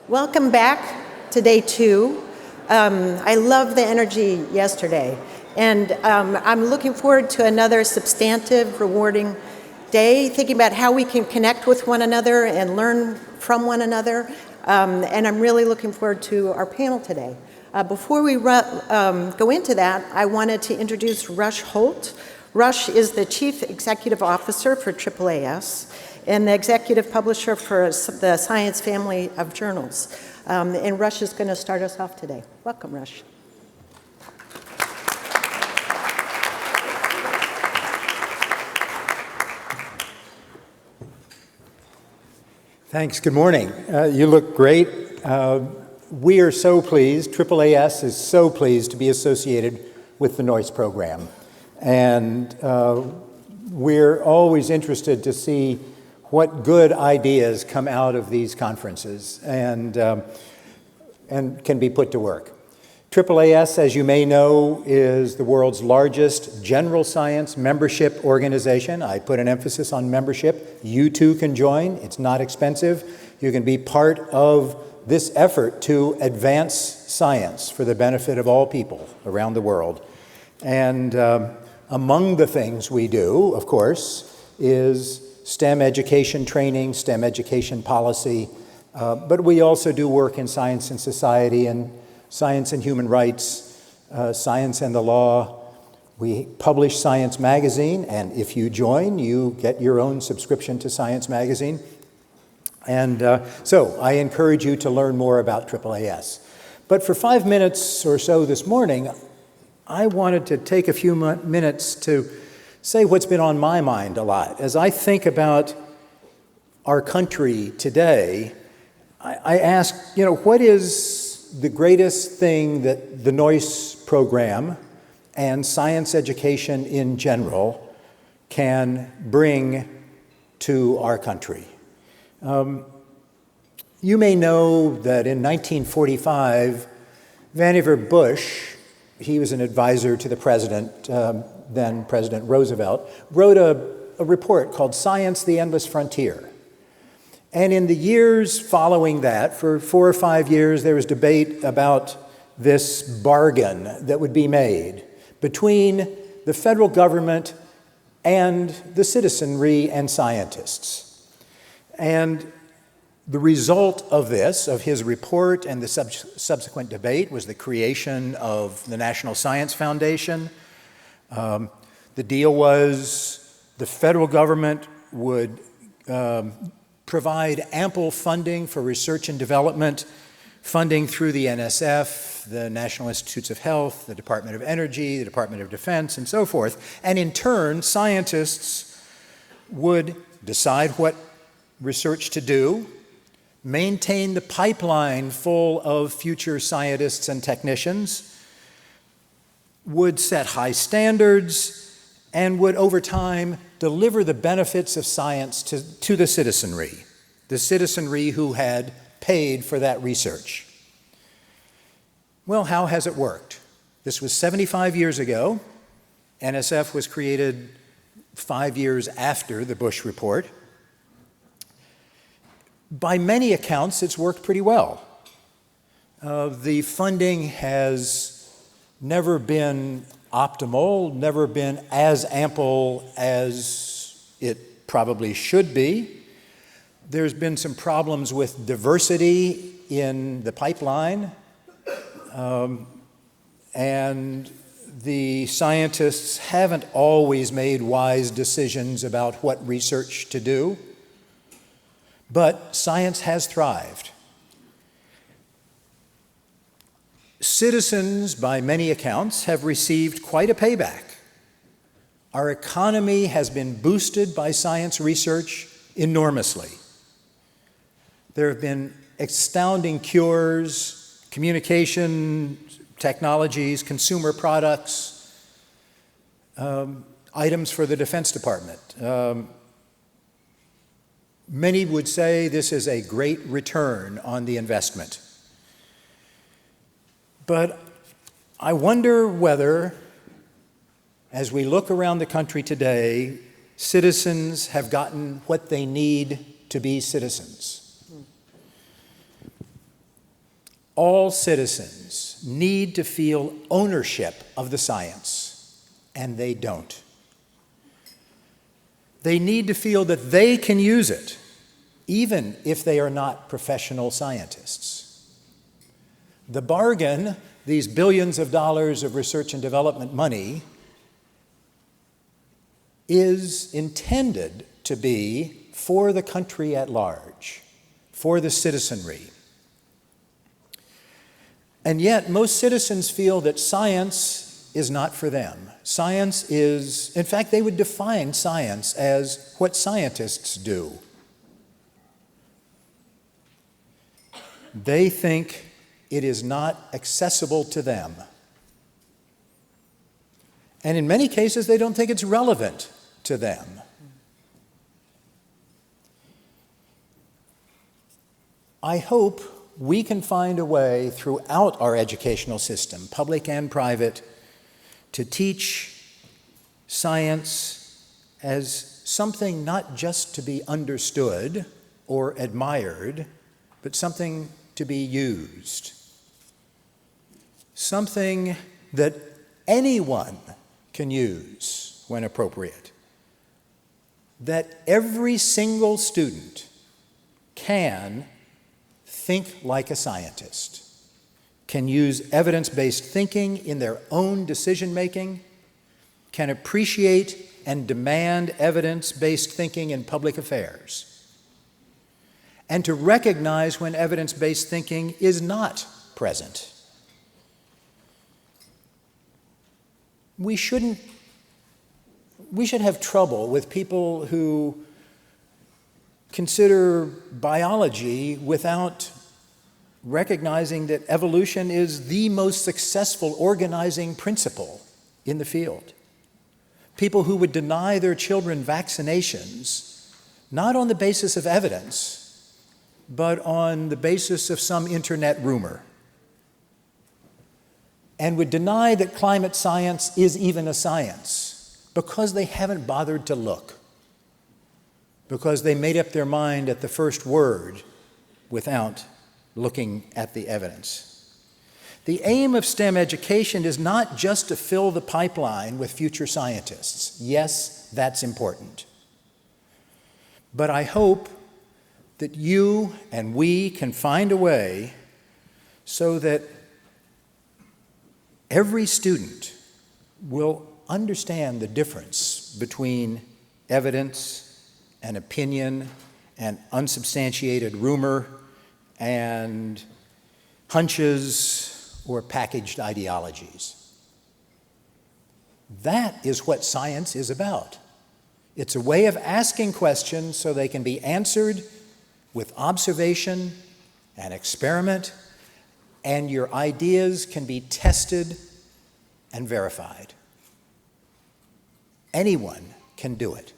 Welcome back to day 2. I love the energy yesterday, and I'm looking forward to another substantive, rewarding day, thinking about how we can connect with one another and learn from one another, and I'm really looking forward to our panel today. Before we go into that, I wanted to introduce Rush Holt. Rush is the Chief Executive Officer for AAAS and the Executive Publisher for the Science family of journals. And Rush is going to start us off today. Welcome, Rush. Thanks. Good morning. You look great. We are so pleased, AAAS is so pleased to be associated with the Noyce program. And we're always interested to see what good ideas come out of these conferences and can be put to work. AAAS, as you may know, is the world's largest general science membership organization. I put an emphasis on membership. You too can join. It's not expensive. You can be part of this effort to advance science for the benefit of all people around the world. And among the things we do, of course, is STEM education training, STEM education policy, but we also do work in science and society and science and human rights, science and the law. We publish Science Magazine, and if you join, you get your own subscription to Science Magazine. And so I encourage you to learn more about AAAS. But for 5 minutes or so this morning, I wanted to take a few minutes to say what's been on my mind a lot. As I think about our country today, I ask, what is the greatest thing that the Noyce program and science education in general can bring to our country? You may know that in 1945, Vannevar Bush, he was an advisor to the president, then President Roosevelt, wrote a report called Science, the Endless Frontier. And in the years following that, for 4 or 5 years, there was debate about this bargain that would be made between the federal government and the citizenry and scientists. And the result of this, of his report and the subsequent debate, was the creation of the National Science Foundation. The deal was the federal government would provide ample funding for research and development, funding through the NSF, the National Institutes of Health, the Department of Energy, the Department of Defense, and so forth. And in turn, scientists would decide what research to do, maintain the pipeline full of future scientists and technicians, would set high standards, and would over time deliver the benefits of science to the citizenry who had paid for that research. Well, how has it worked? This was 75 years ago. NSF was created 5 years after the Bush report. By many accounts, it's worked pretty well. The funding has never been optimal, never been as ample as it probably should be. There's been some problems with diversity in the pipeline, and the scientists haven't always made wise decisions about what research to do. But science has thrived. Citizens, by many accounts, have received quite a payback. Our economy has been boosted by science research enormously. There have been astounding cures, communication technologies, consumer products, items for the Defense Department. Many would say this is a great return on the investment. But I wonder whether, as we look around the country today, citizens have gotten what they need to be citizens. All citizens need to feel ownership of the science, and they don't. They need to feel that they can use it, even if they are not professional scientists. The bargain, these billions of dollars of research and development money, is intended to be for the country at large, for the citizenry. And yet, most citizens feel that science is not for them. Science is, in fact, they would define science as what scientists do. They think it is not accessible to them. And in many cases, they don't think it's relevant to them. I hope we can find a way throughout our educational system, public and private, to teach science as something not just to be understood or admired, but something to be used. Something that anyone can use when appropriate. That every single student can think like a scientist, can use evidence-based thinking in their own decision-making, can appreciate and demand evidence-based thinking in public affairs, and to recognize when evidence-based thinking is not present. We should have trouble with people who consider biology without recognizing that evolution is the most successful organizing principle in the field. People who would deny their children vaccinations, not on the basis of evidence, but on the basis of some internet rumor, and would deny that climate science is even a science because they haven't bothered to look, because they made up their mind at the first word without looking at the evidence. The aim of STEM education is not just to fill the pipeline with future scientists. Yes, that's important. But I hope that you and we can find a way so that every student will understand the difference between evidence and opinion and unsubstantiated rumor and hunches or packaged ideologies. That is what science is about. It's a way of asking questions so they can be answered with observation and experiment, and your ideas can be tested and verified. Anyone can do it.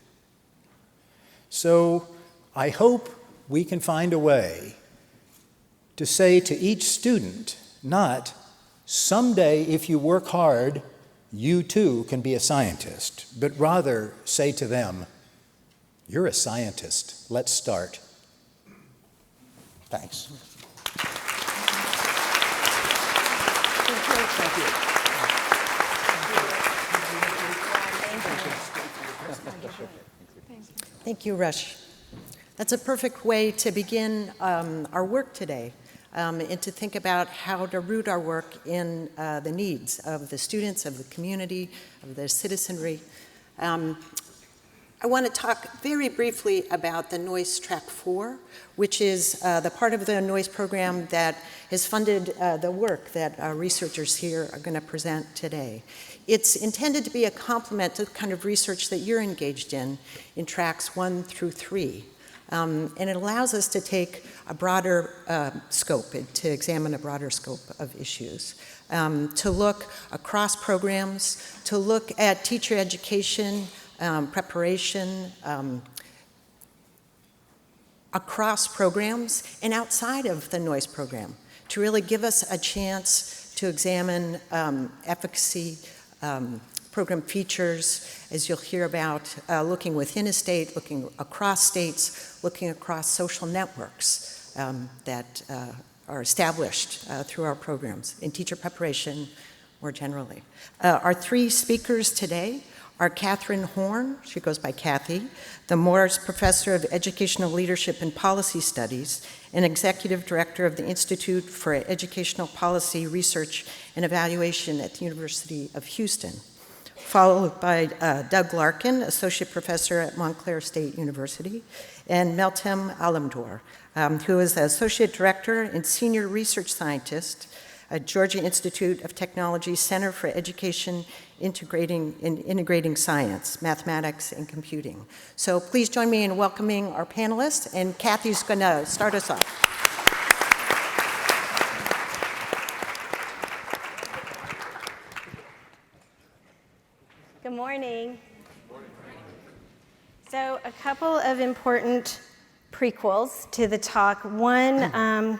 So I hope we can find a way to say to each student, not, someday if you work hard, you too can be a scientist, but rather say to them, you're a scientist, let's start. Thanks. Thank you. Thank you, Rush. That's a perfect way to begin our work today, and to think about how to root our work in the needs of the students, of the community, of the citizenry. I want to talk very briefly about the Noyce Track 4, which is the part of the Noyce program that has funded the work that researchers here are going to present today. It's intended to be a complement to the kind of research that you're engaged in tracks 1 through 3. And it allows us to take a broader scope, to examine a broader scope of issues, to look across programs, to look at teacher education, preparation, across programs and outside of the Noyce program, to really give us a chance to examine efficacy, program features, as you'll hear about, looking within a state, looking across states, looking across social networks that are established through our programs in teacher preparation more generally. Our three speakers today are Catherine Horn, she goes by Kathy, the Morris Professor of Educational Leadership and Policy Studies and Executive Director of the Institute for Educational Policy Research and Evaluation at the University of Houston, followed by Doug Larkin, Associate Professor at Montclair State University, and Meltem Alemdar, who is the Associate Director and Senior Research Scientist at Georgia Institute of Technology Center for Education Integrating Science, Mathematics, and Computing. So please join me in welcoming our panelists, and Kathy's going to start us off. Good morning. So a couple of important prequels to the talk. One,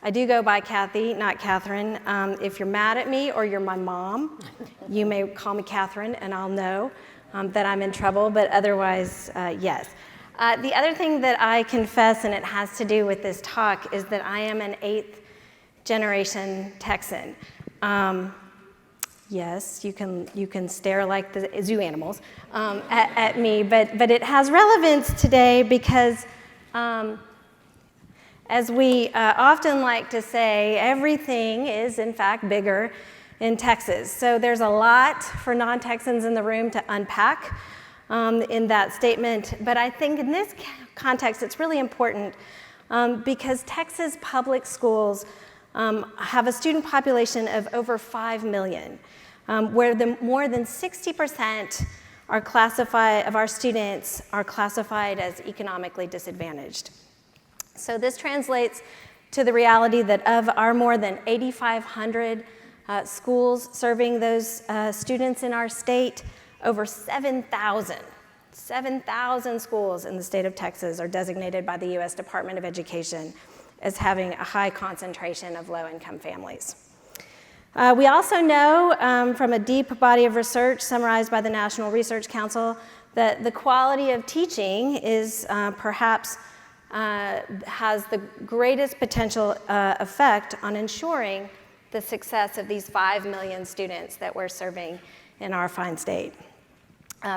I do go by Kathy, not Catherine. If you're mad at me or you're my mom, you may call me Catherine and I'll know that I'm in trouble, but otherwise, yes. The other thing that I confess, and it has to do with this talk, is that I am an 8th generation Texan. Yes, you can stare like the zoo animals at me, but it has relevance today because as we often like to say, everything is in fact bigger in Texas. So there's a lot for non-Texans in the room to unpack in that statement, but I think in this context it's really important because Texas public schools have a student population of over 5 million, where more than 60% of our students are classified as economically disadvantaged. So this translates to the reality that of our more than 8,500 schools serving those students in our state, over 7,000 schools in the state of Texas are designated by the U.S. Department of Education as having a high concentration of low-income families. We also know from a deep body of research summarized by the National Research Council that the quality of teaching is perhaps has the greatest potential effect on ensuring the success of these 5 million students that we're serving in our fine state.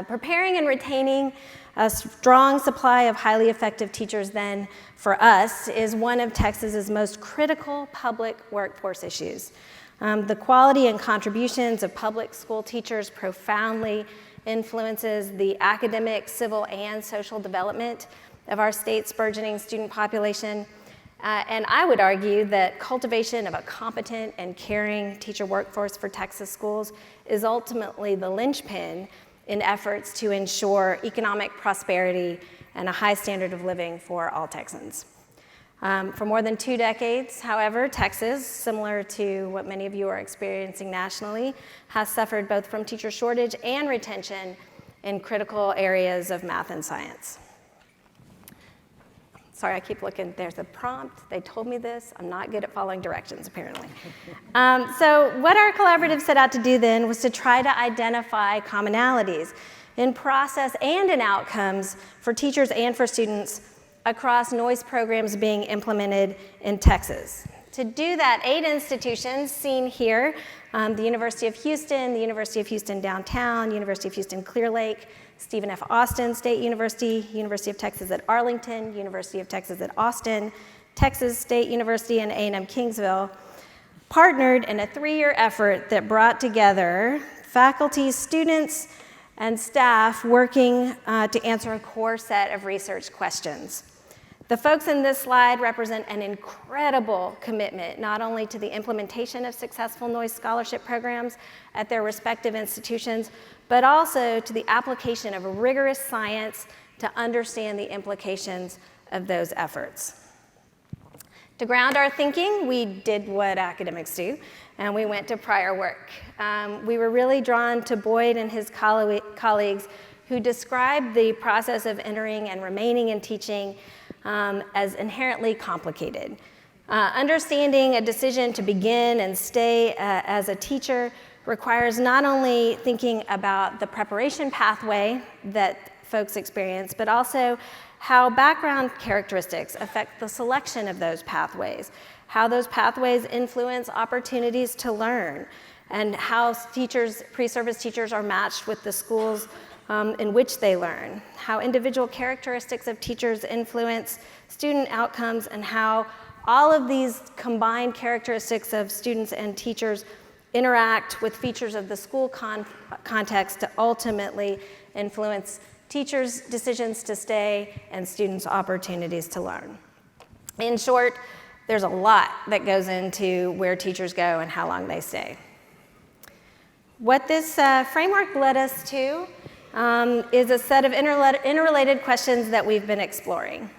Preparing and retaining a strong supply of highly effective teachers then for us is one of Texas's most critical public workforce issues. The quality and contributions of public school teachers profoundly influences the academic, civil, and social development of our state's burgeoning student population. And I would argue that cultivation of a competent and caring teacher workforce for Texas schools is ultimately the linchpin in efforts to ensure economic prosperity and a high standard of living for all Texans. For more than 2 decades, however, Texas, similar to what many of you are experiencing nationally, has suffered both from teacher shortage and retention in critical areas of math and science. Sorry, I keep looking. There's a prompt. They told me this. I'm not good at following directions, apparently. So what our collaborative set out to do then was to try to identify commonalities in process and in outcomes for teachers and for students across Noyce programs being implemented in Texas. To do that, 8 institutions seen here, the University of Houston, the University of Houston Downtown, University of Houston Clear Lake, Stephen F. Austin State University, University of Texas at Arlington, University of Texas at Austin, Texas State University, and A&M Kingsville, partnered in a 3-year effort that brought together faculty, students, and staff working to answer a core set of research questions. The folks in this slide represent an incredible commitment, not only to the implementation of successful Noyce scholarship programs at their respective institutions, but also to the application of rigorous science to understand the implications of those efforts. To ground our thinking, we did what academics do, and we went to prior work. We were really drawn to Boyd and his colleagues who described the process of entering and remaining in teaching as inherently complicated. Understanding a decision to begin and stay as a teacher requires not only thinking about the preparation pathway that folks experience, but also how background characteristics affect the selection of those pathways, how those pathways influence opportunities to learn, and how teachers, pre-service teachers, are matched with the schools in which they learn, how individual characteristics of teachers influence student outcomes, and how all of these combined characteristics of students and teachers interact with features of the school context to ultimately influence teachers' decisions to stay and students' opportunities to learn. In short, there's a lot that goes into where teachers go and how long they stay. What this framework led us to is a set of interrelated questions that we've been exploring.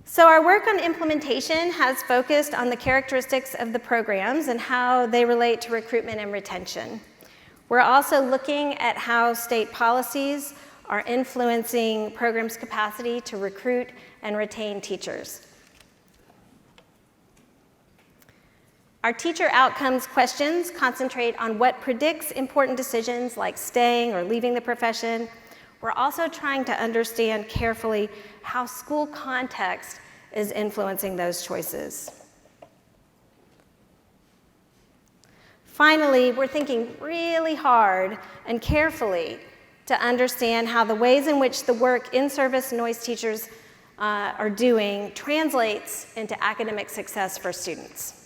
So our work on implementation has focused on the characteristics of the programs and how they relate to recruitment and retention. We're also looking at how state policies are influencing programs' capacity to recruit and retain teachers. Our teacher outcomes questions concentrate on what predicts important decisions like staying or leaving the profession. We're also trying to understand carefully how school context is influencing those choices. Finally, we're thinking really hard and carefully to understand how the ways in which the work in-service Noyce teachers are doing translates into academic success for students.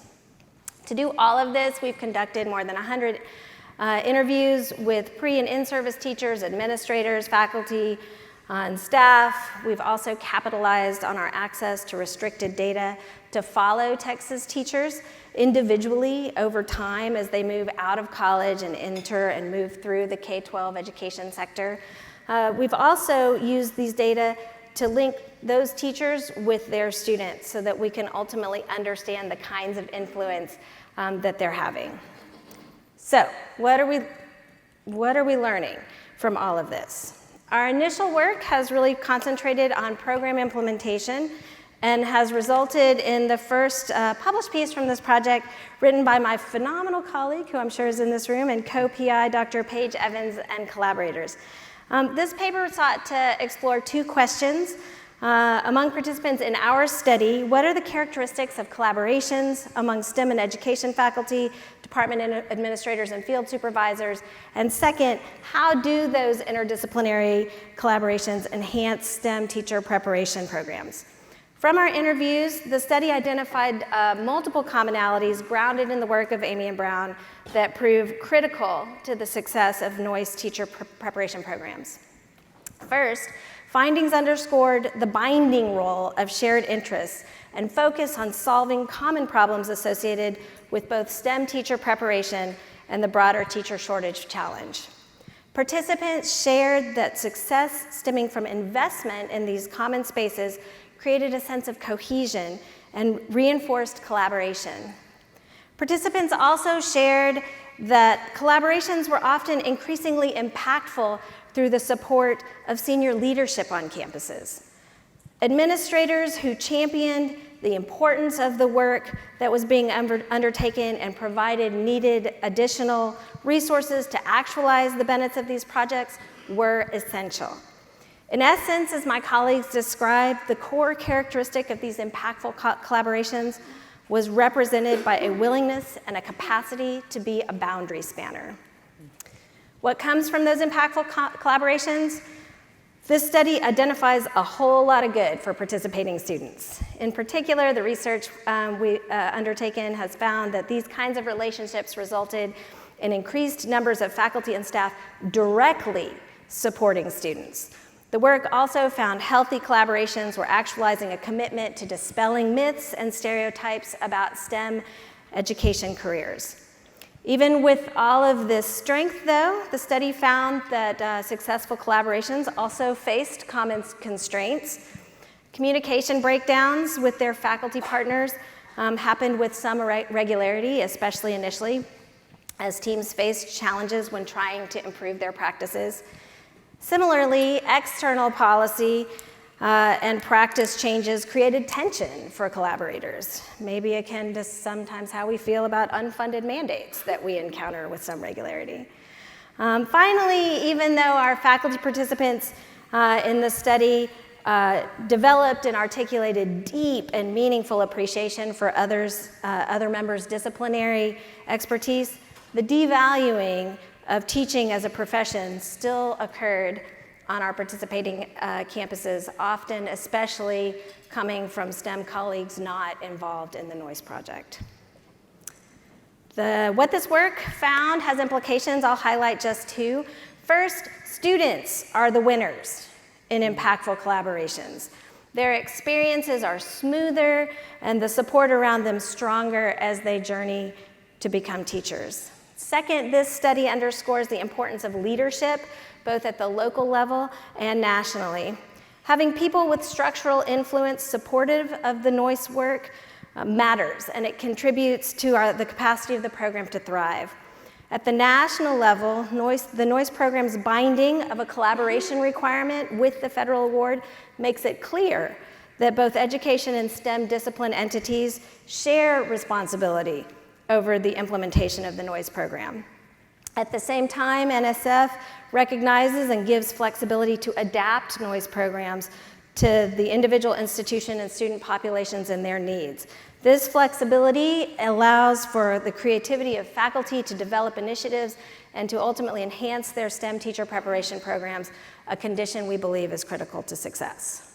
To do all of this, we've conducted more than 100 interviews with pre- and in-service teachers, administrators, faculty, and staff. We've also capitalized on our access to restricted data to follow Texas teachers individually over time as they move out of college and enter and move through the K-12 education sector. We've also used these data to link those teachers with their students so that we can ultimately understand the kinds of influence that they're having. So, what are we learning from all of this? Our initial work has really concentrated on program implementation and has resulted in the first published piece from this project written by my phenomenal colleague, who I'm sure is in this room, and co-PI Dr. Paige Evans and collaborators. This paper sought to explore two questions among participants in our study. What are the characteristics of collaborations among STEM and education faculty, department administrators, and field supervisors? And second, how do those interdisciplinary collaborations enhance STEM teacher preparation programs? From our interviews, the study identified multiple commonalities grounded in the work of Amy and Brown that prove critical to the success of Noyce teacher preparation programs. First, findings underscored the binding role of shared interests and focus on solving common problems associated with both STEM teacher preparation and the broader teacher shortage challenge. Participants shared that success stemming from investment in these common spaces created a sense of cohesion and reinforced collaboration. Participants also shared that collaborations were often increasingly impactful through the support of senior leadership on campuses. Administrators who championed the importance of the work that was being undertaken and provided needed additional resources to actualize the benefits of these projects were essential. In essence, as my colleagues described, the core characteristic of these impactful collaborations was represented by a willingness and a capacity to be a boundary spanner. What comes from those impactful collaborations? This study identifies a whole lot of good for participating students. In particular, the research we undertaken has found that these kinds of relationships resulted in increased numbers of faculty and staff directly supporting students. The work also found healthy collaborations were actualizing a commitment to dispelling myths and stereotypes about STEM education careers. Even with all of this strength, though, the study found that successful collaborations also faced common constraints. Communication breakdowns with their faculty partners happened with some regularity, especially initially, as teams faced challenges when trying to improve their practices. Similarly, external policy and practice changes created tension for collaborators, maybe akin to sometimes how we feel about unfunded mandates that we encounter with some regularity. Finally, even though our faculty participants in the study developed and articulated deep and meaningful appreciation for other members' disciplinary expertise, the devaluing of teaching as a profession still occurred on our participating campuses, often especially coming from STEM colleagues not involved in the Noyce project. What this work found has implications. I'll highlight just two. First, students are the winners in impactful collaborations. Their experiences are smoother and the support around them stronger as they journey to become teachers. Second, this study underscores the importance of leadership, both at the local level and nationally. Having people with structural influence supportive of the Noyce work matters, and it contributes to the capacity of the program to thrive. At the national level, the Noyce program's binding of a collaboration requirement with the federal award makes it clear that both education and STEM discipline entities share responsibility over the implementation of the Noyce program. At the same time, NSF recognizes and gives flexibility to adapt Noyce programs to the individual institution and student populations and their needs. This flexibility allows for the creativity of faculty to develop initiatives and to ultimately enhance their STEM teacher preparation programs, a condition we believe is critical to success.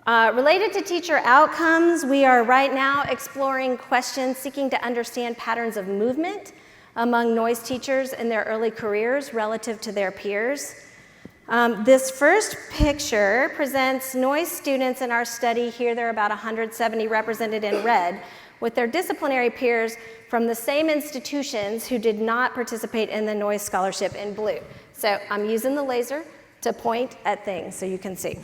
Related to teacher outcomes, we are right now exploring questions seeking to understand patterns of movement among Noyce teachers in their early careers relative to their peers. This first picture presents Noyce students in our study. Here there are about 170 represented in red, with their disciplinary peers from the same institutions who did not participate in the Noyce scholarship in blue. So I'm using the laser to point at things so you can see.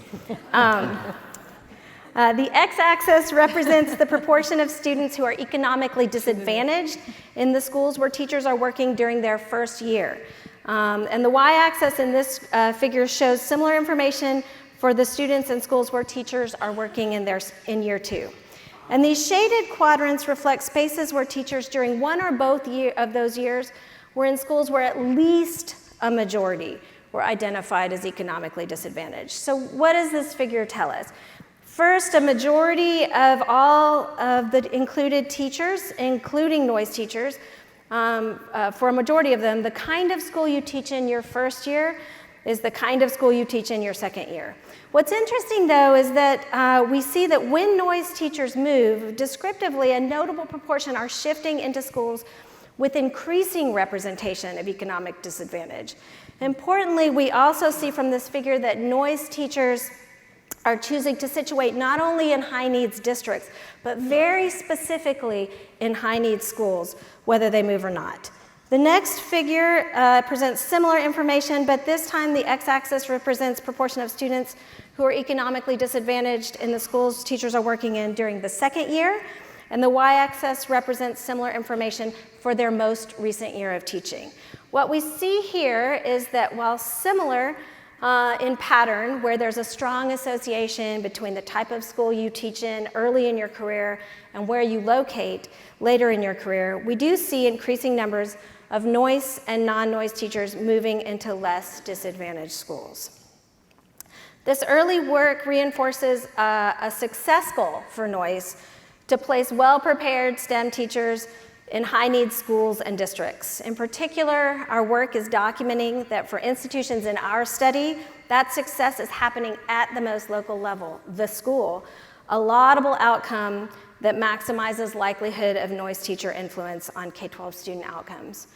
The x-axis represents the proportion of students who are economically disadvantaged in the schools where teachers are working during their first year. And the y-axis in this figure shows similar information for the students in schools where teachers are working in year 2. And these shaded quadrants reflect spaces where teachers during one or both of those years were in schools where at least a majority were identified as economically disadvantaged. So what does this figure tell us? First, a majority of all of the included teachers, including Noyce teachers, for a majority of them, the kind of school you teach in your first year is the kind of school you teach in your second year. What's interesting, though, is that we see that when Noyce teachers move, descriptively, a notable proportion are shifting into schools with increasing representation of economic disadvantage. Importantly, we also see from this figure that Noyce teachers are choosing to situate not only in high-needs districts, but very specifically in high-needs schools, whether they move or not. The next figure presents similar information, but this time the x-axis represents proportion of students who are economically disadvantaged in the schools teachers are working in during the second year, and the y-axis represents similar information for their most recent year of teaching. What we see here is that while similar in pattern, where there's a strong association between the type of school you teach in early in your career and where you locate later in your career, we do see increasing numbers of Noyce and non-Noyce teachers moving into less disadvantaged schools. This early work reinforces a success goal for Noyce to place well-prepared STEM teachers in high-needs schools and districts. In particular, our work is documenting that for institutions in our study, that success is happening at the most local level, the school, a laudable outcome that maximizes likelihood of Noyce teacher influence on K-12 student outcomes.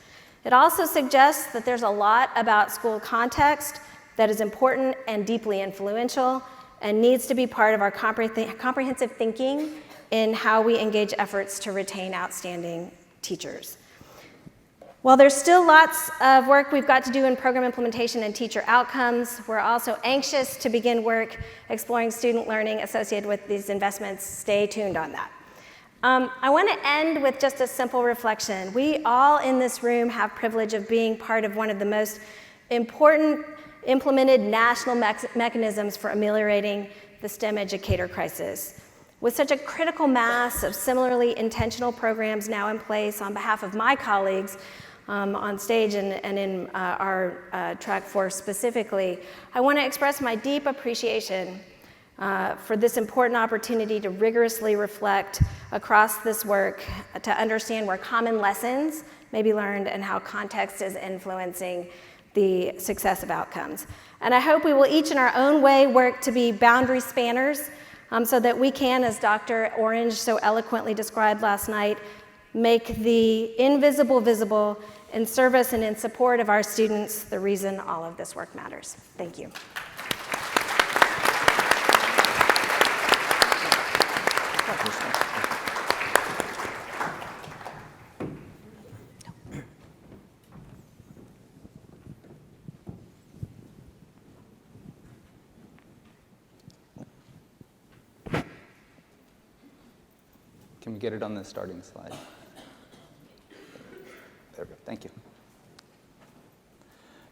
It also suggests that there's a lot about school context that is important and deeply influential and needs to be part of our comprehensive thinking in how we engage efforts to retain outstanding teachers. While there's still lots of work we've got to do in program implementation and teacher outcomes, we're also anxious to begin work exploring student learning associated with these investments. Stay tuned on that. I want to end with just a simple reflection. We all in this room have privilege of being part of one of the most important implemented national mechanisms for ameliorating the STEM educator crisis. With such a critical mass of similarly intentional programs now in place, on behalf of my colleagues, on stage and in our track force specifically, I want to express my deep appreciation for this important opportunity to rigorously reflect across this work to understand where common lessons may be learned and how context is influencing the success of outcomes. And I hope we will each in our own way work to be boundary spanners so that we can, as Dr. Orange so eloquently described last night, make the invisible visible in service and in support of our students, the reason all of this work matters. Thank you. Can we get it on the starting slide? There we go. Thank you.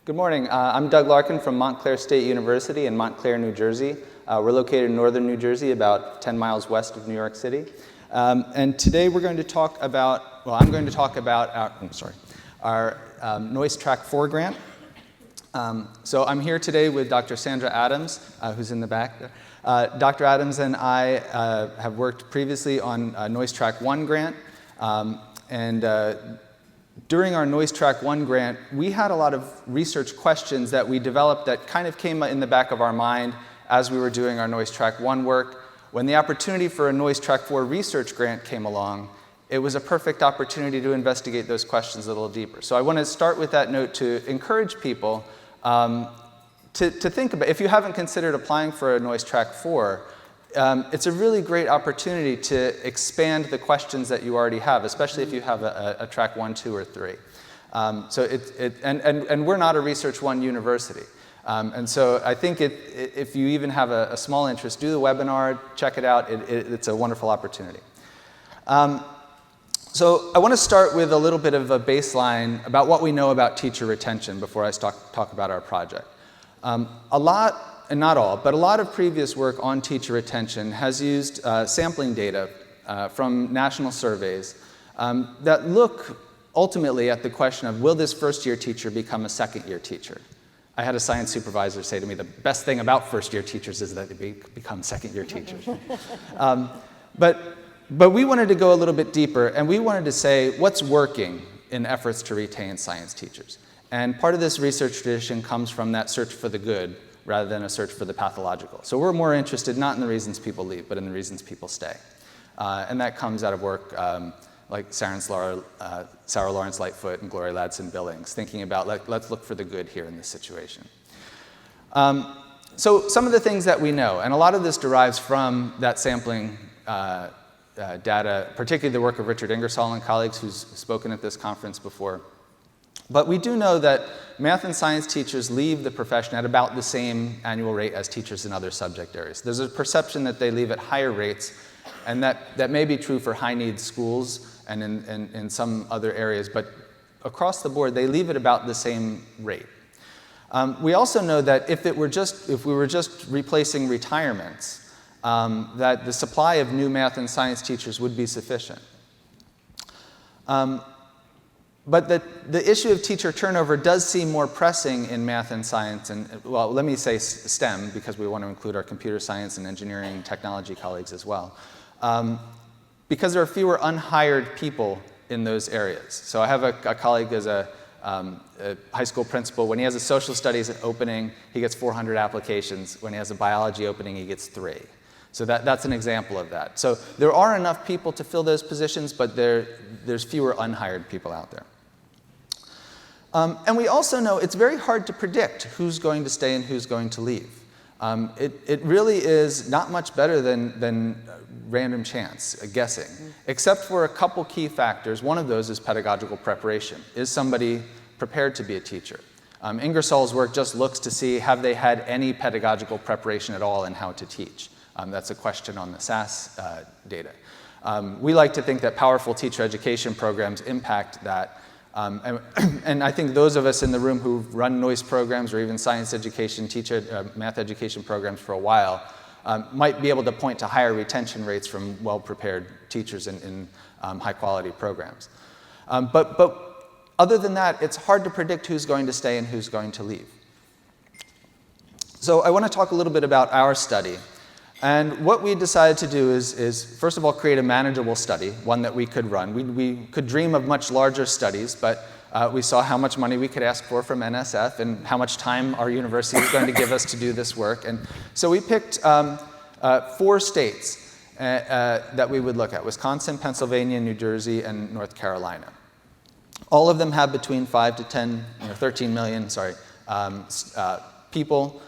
Good morning. I'm Doug Larkin from Montclair State University in Montclair, New Jersey. We're located in northern New Jersey, about 10 miles west of New York City. And today we're going to talk about, well, I'm going to talk about our Noyce Track 4 grant. So I'm here today with Dr. Sandra Adams, who's in the back there. Dr. Adams and I have worked previously on Noyce Track 1 grant, during our Noyce Track 1 grant, we had a lot of research questions that we developed that kind of came in the back of our mind as we were doing our Noyce Track 1 work. When the opportunity for a Noyce Track 4 research grant came along, it was a perfect opportunity to investigate those questions a little deeper. So I want to start with that note to encourage people to think about, if you haven't considered applying for a Noyce Track 4, it's a really great opportunity to expand the questions that you already have, especially if you have a Track 1, 2, or 3. And we're not a Research 1 university. And so I think if you even have a small interest, do the webinar, check it out. It's a wonderful opportunity. So I want to start with a little bit of a baseline about what we know about teacher retention before I talk about our project. A lot, and not all, but a lot of previous work on teacher retention has used sampling data from national surveys that look ultimately at the question of, will this first-year teacher become a second-year teacher? I had a science supervisor say to me, the best thing about first-year teachers is that they become second-year teachers. But we wanted to go a little bit deeper, and we wanted to say, what's working in efforts to retain science teachers? And part of this research tradition comes from that search for the good rather than a search for the pathological. So we're more interested not in the reasons people leave, but in the reasons people stay. And that comes out of work like Sarah Lawrence Lightfoot and Gloria Ladson Billings, thinking about let's look for the good here in this situation. So some of the things that we know, and a lot of this derives from that sampling data, particularly the work of Richard Ingersoll and colleagues who's spoken at this conference before. But we do know that math and science teachers leave the profession at about the same annual rate as teachers in other subject areas. There's a perception that they leave at higher rates, and that may be true for high-need schools and in some other areas, but across the board, they leave at about the same rate. We also know that if we were just replacing retirements, that the supply of new math and science teachers would be sufficient. But the issue of teacher turnover does seem more pressing in math and science, and well, let me say STEM, because we want to include our computer science and engineering and technology colleagues as well. Because there are fewer unhired people in those areas. So I have a colleague as a high school principal. When he has a social studies opening, he gets 400 applications. When he has a biology opening, he gets 3. So that's an example of that. So there are enough people to fill those positions, but there's fewer unhired people out there. And we also know it's very hard to predict who's going to stay and who's going to leave. It really is not much better than random chance, guessing, except for a couple key factors. One of those is pedagogical preparation. Is somebody prepared to be a teacher? Ingersoll's work just looks to see, have they had any pedagogical preparation at all in how to teach? That's a question on the SAS data. We like to think that powerful teacher education programs impact that. And I think those of us in the room who've run Noyce programs or even science education, math education programs for a while might be able to point to higher retention rates from well-prepared teachers in high-quality programs. But Other than that, it's hard to predict who's going to stay and who's going to leave. So I want to talk a little bit about our study. And what we decided to do is first of all, create a manageable study, one that we could run. We could dream of much larger studies, but we saw how much money we could ask for from NSF and how much time our university was going to give us to do this work. And so we picked 4 states that we would look at: Wisconsin, Pennsylvania, New Jersey, and North Carolina. All of them have between 5 to 10, 13 million, people,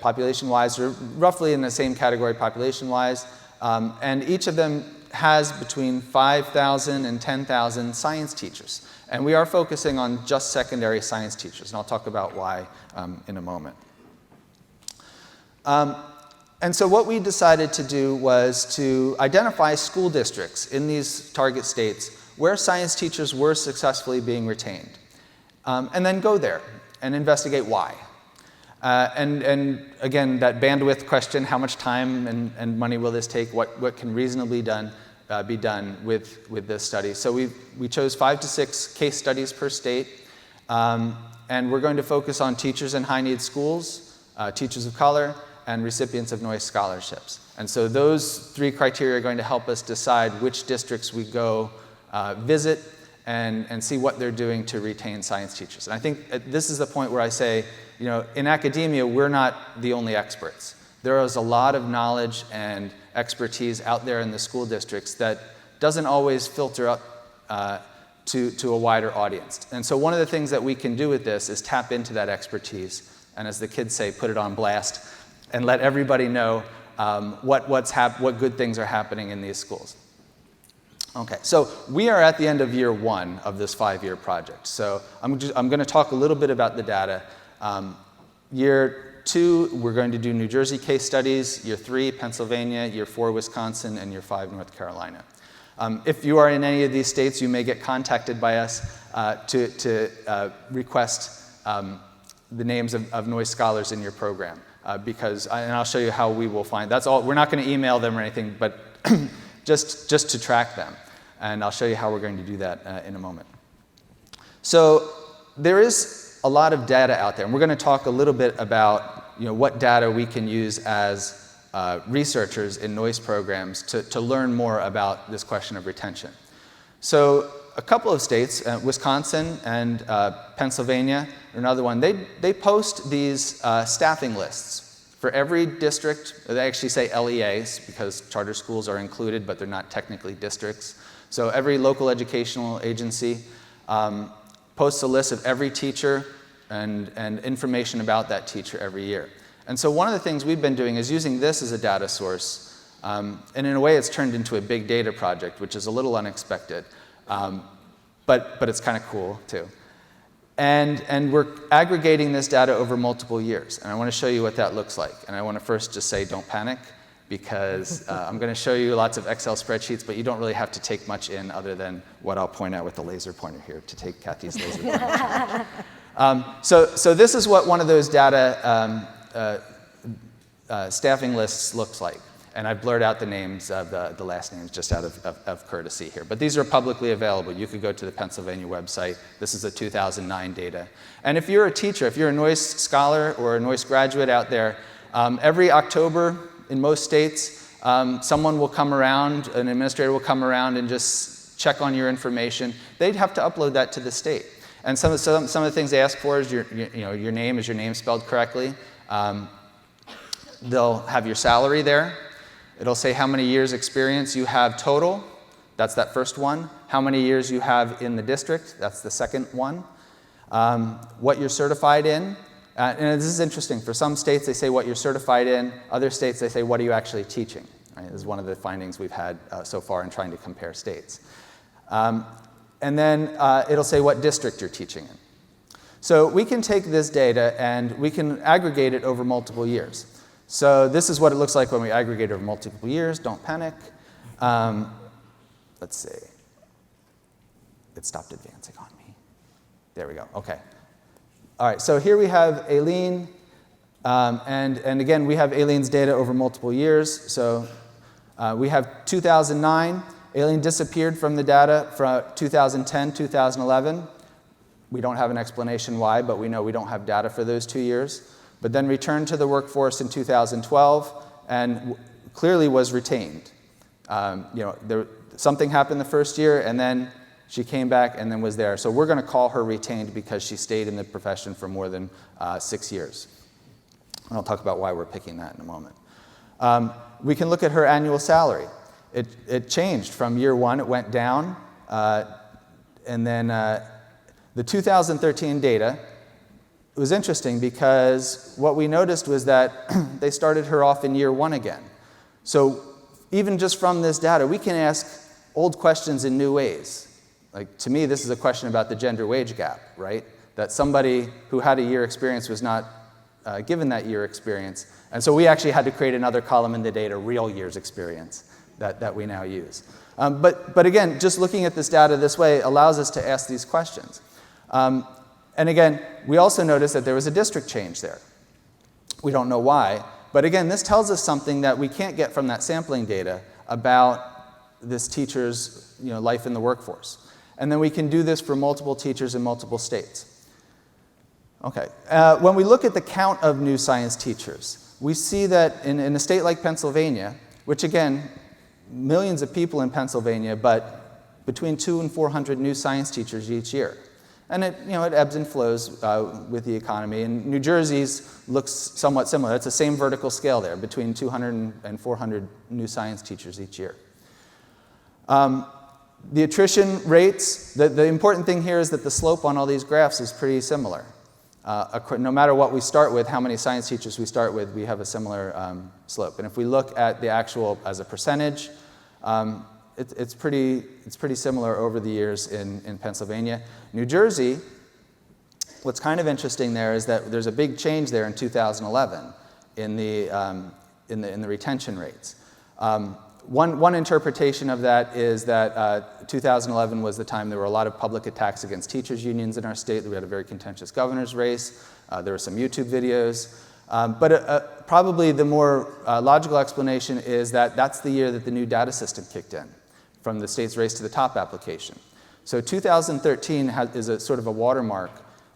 population-wise, or roughly in the same category population-wise. And each of them has between 5,000 and 10,000 science teachers. And we are focusing on just secondary science teachers, and I'll talk about why in a moment. And so what we decided to do was to identify school districts in these target states where science teachers were successfully being retained, and then go there and investigate why. And again, that bandwidth question, how much time and money will this take? What can reasonably be done with this study? So we chose 5 to 6 case studies per state, and we're going to focus on teachers in high-need schools, teachers of color, and recipients of Noyce scholarships. And so those 3 criteria are going to help us decide which districts we go visit and see what they're doing to retain science teachers. And I think this is the point where I say, in academia, we're not the only experts. There is a lot of knowledge and expertise out there in the school districts that doesn't always filter up to a wider audience. And so one of the things that we can do with this is tap into that expertise, and as the kids say, put it on blast, and let everybody know what good things are happening in these schools. Okay, so we are at the end of year 1 of this 5-year project. So I'm going to talk a little bit about the data. Year 2, we're going to do New Jersey case studies. Year 3, Pennsylvania. Year 4, Wisconsin. And year 5, North Carolina. If you are in any of these states, you may get contacted by us to request the names of Noyce scholars in your program. And I'll show you how we will find. That's all. We're not going to email them or anything, but just to track them. And I'll show you how we're going to do that in a moment. So there is a lot of data out there, and we're going to talk a little bit about what data we can use as researchers in Noyce programs to learn more about this question of retention. So a couple of states, Wisconsin and Pennsylvania, or another one, they post these staffing lists. For every district, they actually say LEAs because charter schools are included, but they're not technically districts. So every local educational agency posts a list of every teacher and information about that teacher every year. And so one of the things we've been doing is using this as a data source. And in a way, it's turned into a big data project, which is a little unexpected. But it's kind of cool, too. And we're aggregating this data over multiple years. And I want to show you what that looks like. And I want to first just say, don't panic, because I'm going to show you lots of Excel spreadsheets, but you don't really have to take much in other than what I'll point out with the laser pointer here to take Kathy's laser pointer. So this is what one of those data staffing lists looks like. And I've blurred out the names of the last names just out of courtesy here. But these are publicly available. You could go to the Pennsylvania website. This is the 2009 data. And if you're a teacher, if you're a Noyce scholar or a Noyce graduate out there, every October in most states, someone will come around, an administrator will come around and just check on your information. They'd have to upload that to the state. And some of the things they ask for is your name. Is your name spelled correctly? They'll have your salary there. It'll say how many years experience you have total. That's that first one. How many years you have in the district. That's the second one. What you're certified in. And this is interesting. For some states, they say what you're certified in. Other states, they say what are you actually teaching. Right? This is one of the findings we've had so far in trying to compare states. And then it'll say what district you're teaching in. So we can take this data and we can aggregate it over multiple years. So this is what it looks like when we aggregate over multiple years. Don't panic. Let's see. It stopped advancing on me. There we go. OK. All right. So here we have Aileen. And again, we have Aileen's data over multiple years. So we have 2009. Aileen disappeared from the data from 2010, 2011. We don't have an explanation why, but we know we don't have data for those 2 years. But then returned to the workforce in 2012 and clearly was retained. Something happened the first year, and then she came back and then was there. So we're going to call her retained because she stayed in the profession for more than 6 years. And I'll talk about why we're picking that in a moment. We can look at her annual salary. It changed from year one. It went down. And then the 2013 data, it was interesting because what we noticed was that they started her off in year one again. So even just from this data, we can ask old questions in new ways. Like, to me, this is a question about the gender wage gap, right? That somebody who had a year experience was not given that year experience. And so we actually had to create another column in the data, real years experience, that we now use. But again, just looking at this data this way allows us to ask these questions. And again, we also noticed that there was a district change there. We don't know why. But again, this tells us something that we can't get from that sampling data about this teacher's life in the workforce. And then we can do this for multiple teachers in multiple states. Okay. When we look at the count of new science teachers, we see that in a state like Pennsylvania, which again, millions of people in Pennsylvania, but between 200 and 400 new science teachers each year. And it ebbs and flows with the economy. And New Jersey's looks somewhat similar. It's the same vertical scale there, between 200 and 400 new science teachers each year. The attrition rates, the important thing here is that the slope on all these graphs is pretty similar. No matter what we start with, how many science teachers we start with, we have a similar slope. And if we look at the actual as a percentage, it's pretty similar over the years in Pennsylvania. New Jersey, what's kind of interesting there is that there's a big change there in 2011 in the retention rates. One interpretation of that is that 2011 was the time there were a lot of public attacks against teachers' unions in our state. We had a very contentious governor's race. There were some YouTube videos. But probably the more logical explanation is that that's the year that the new data system kicked in from the state's Race to the Top application. So 2013 is a sort of a watermark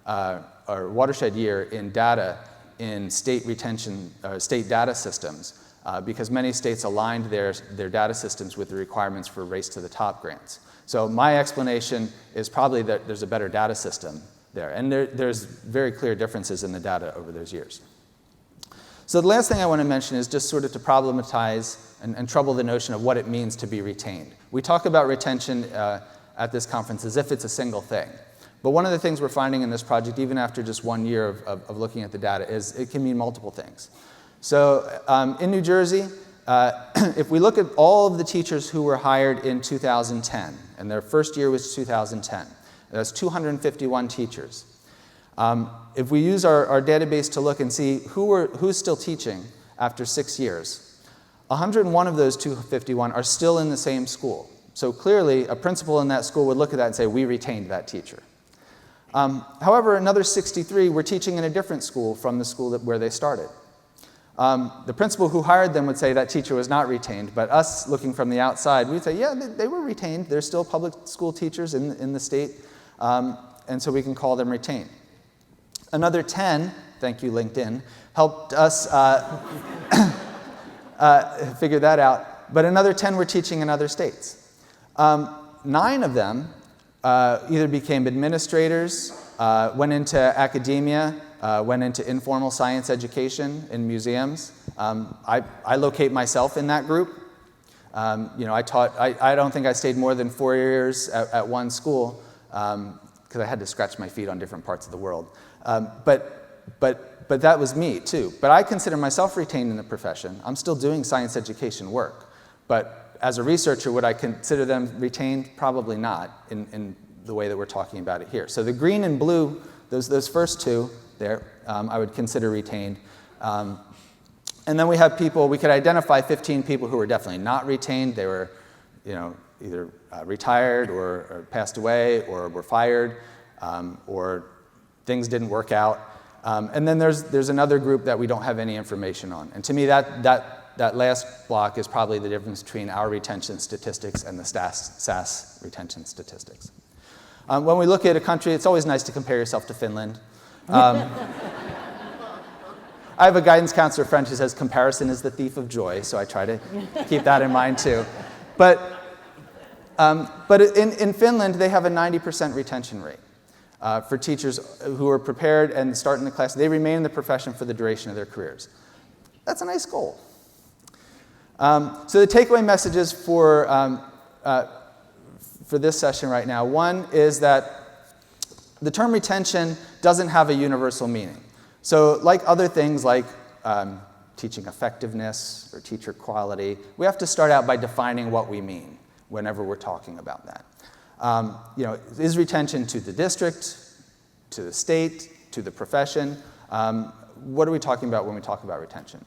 or watershed year in data in state retention, state data systems. Because many states aligned their data systems with the requirements for Race to the Top grants. So my explanation is probably that there's a better data system there. And there's very clear differences in the data over those years. So the last thing I want to mention is just sort of to problematize and trouble the notion of what it means to be retained. We talk about retention at this conference as if it's a single thing. But one of the things we're finding in this project, even after just 1 year of looking at the data, is it can mean multiple things. So in New Jersey, if we look at all of the teachers who were hired in 2010, and their first year was 2010, that's 251 teachers. If we use our database to look and see who's still teaching after 6 years, 101 of those 251 are still in the same school. So clearly, a principal in that school would look at that and say, we retained that teacher. However, another 63 were teaching in a different school from the school where they started. The principal who hired them would say that teacher was not retained, but us looking from the outside, we'd say, yeah, they were retained. They're still public school teachers in the state, and so we can call them retained. Another 10, thank you LinkedIn, helped us figure that out, but another 10 were teaching in other states. 9 of them either became administrators, went into academia, went into informal science education in museums. I locate myself in that group. I don't think I stayed more than 4 years at one school because I had to scratch my feet on different parts of the world. But that was me too. But I consider myself retained in the profession. I'm still doing science education work. But as a researcher, would I consider them retained? Probably not in the way that we're talking about it here. So the green and blue, those first two there, I would consider retained. And then we have people, we could identify 15 people who were definitely not retained. They were, either retired or passed away or were fired or things didn't work out. And then there's another group that we don't have any information on. And to me, that that last block is probably the difference between our retention statistics and the SAS retention statistics. When we look at a country, it's always nice to compare yourself to Finland. I have a guidance counselor friend who says comparison is the thief of joy, so I try to keep that in mind too. But in Finland, they have a 90% retention rate for teachers who are prepared and start in the class. They remain in the profession for the duration of their careers. That's a nice goal. So the takeaway messages for this session right now, one is that the term retention doesn't have a universal meaning. So like other things like teaching effectiveness or teacher quality, we have to start out by defining what we mean whenever we're talking about that. Is retention to the district, to the state, to the profession? What are we talking about when we talk about retention?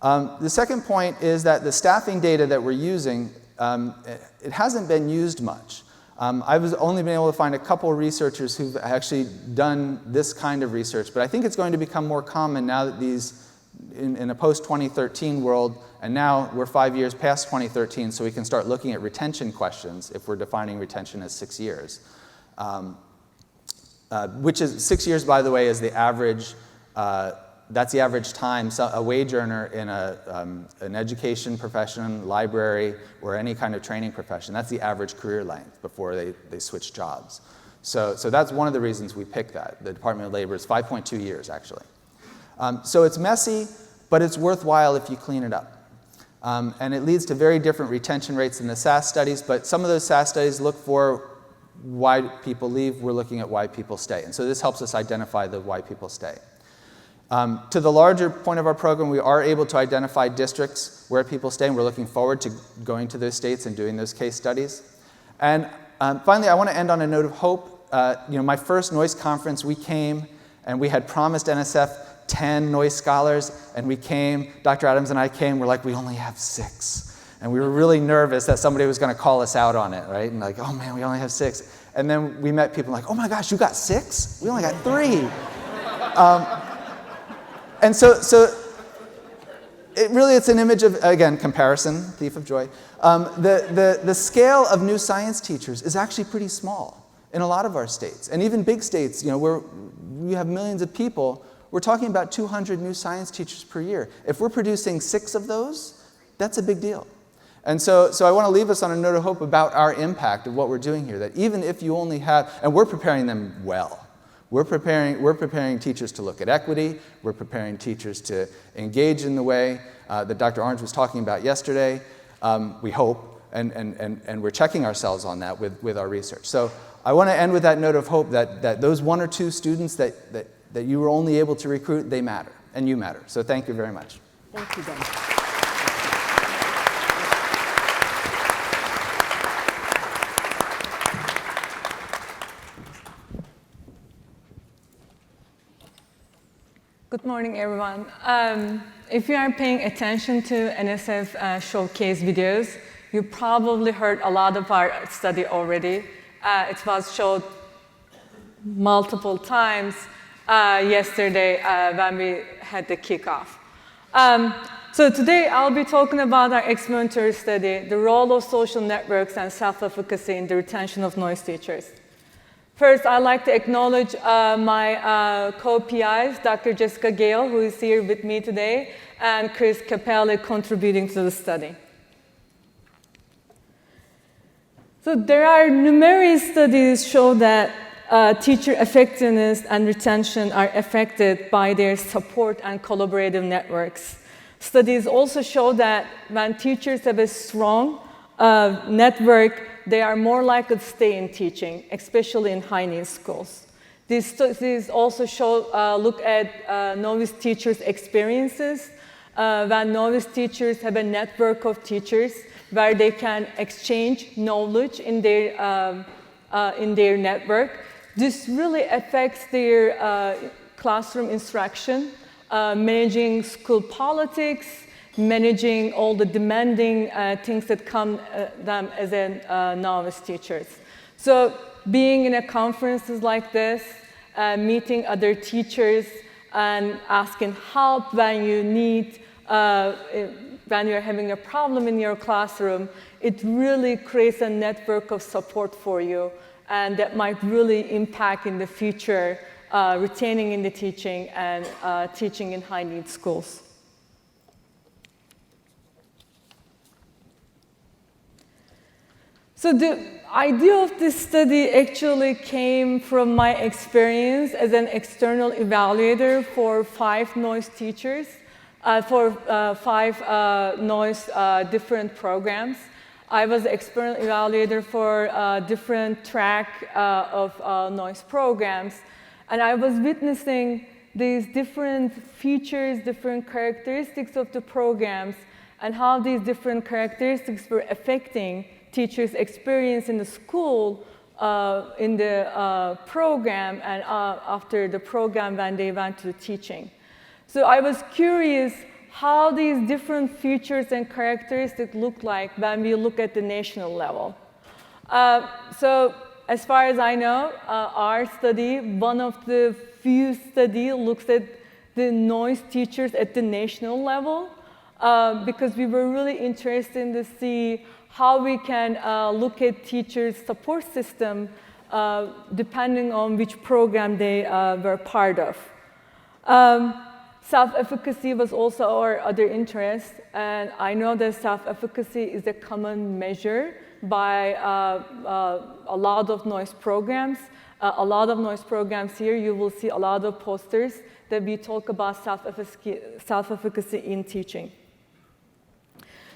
The second point is that the staffing data that we're using, it hasn't been used much. I've only been able to find a couple of researchers who've actually done this kind of research, but I think it's going to become more common now that in a post-2013 world, and now we're 5 years past 2013, so we can start looking at retention questions if we're defining retention as 6 years. Which is 6 years, by the way, is the average, that's the average time a wage earner in an education profession, library, or any kind of training profession, that's the average career length before they switch jobs. So that's one of the reasons we picked that. The Department of Labor is 5.2 years, actually. So it's messy, but it's worthwhile if you clean it up. And it leads to very different retention rates in the SAS studies, but some of those SAS studies look for why people leave. We're looking at why people stay. And so this helps us identify the why people stay. To the larger point of our program, we are able to identify districts where people stay, and we're looking forward to going to those states and doing those case studies. And finally, I want to end on a note of hope. My first Noyce conference, we came, and we had promised NSF 10 Noyce scholars, and we came, Dr. Adams and I came, we're like, we only have 6. And we were really nervous that somebody was going to call us out on it, right? And like, oh man, we only have 6. And then we met people like, oh my gosh, you got 6? We only got 3. And so it's an image of, again, comparison, thief of joy. The scale of new science teachers is actually pretty small in a lot of our states. And even big states, where we have millions of people, we're talking about 200 new science teachers per year. If we're producing 6 of those, that's a big deal. And so I want to leave us on a note of hope about our impact of what we're doing here, that even if you only have, and we're preparing them well. We're preparing teachers to look at equity. We're preparing teachers to engage in the way that Dr. Orange was talking about yesterday, we hope, and we're checking ourselves on that with our research. So I want to end with that note of hope that those 1 or 2 students that you were only able to recruit, they matter, and you matter. So thank you very much. Thank you, Ben. Good morning, everyone. If you are paying attention to NSF showcase videos, you probably heard a lot of our study already. It was showed multiple times yesterday when we had the kickoff. So today I'll be talking about our experimental study, the role of social networks and self-efficacy in the retention of Noyce teachers. First, I'd like to acknowledge my co-PIs, Dr. Jessica Gale, who is here with me today, and Chris Capelli contributing to the study. So there are numerous studies show that teacher effectiveness and retention are affected by their support and collaborative networks. Studies also show that when teachers have a strong network, they are more likely to stay in teaching, especially in high-need schools. These studies also look at novice teachers' experiences. When novice teachers have a network of teachers where they can exchange knowledge in their network, this really affects their classroom instruction, managing school politics, managing all the demanding things that come them as a novice teachers. So being in a conferences like this, meeting other teachers and asking help when you need when you're having a problem in your classroom, it really creates a network of support for you, and that might really impact in the future retaining in the teaching and teaching in high-need schools. So the idea of this study actually came from my experience as an external evaluator for 5 Noyce teachers, for 5 Noyce different programs. I was external evaluator for different track of Noyce programs, and I was witnessing these different features, different characteristics of the programs, and how these different characteristics were affecting teachers' experience in the school, in the program, and after the program when they went to the teaching. So I was curious how these different features and characteristics look like when we look at the national level. So as far as I know, our study, one of the few studies, looks at the Noyce teachers at the national level, because we were really interested to see how we can look at teachers' support system depending on which program they were part of. Self-efficacy was also our other interest, and I know that self-efficacy is a common measure by a lot of Noyce programs. A lot of Noyce programs here, you will see a lot of posters that we talk about self-efficacy in teaching.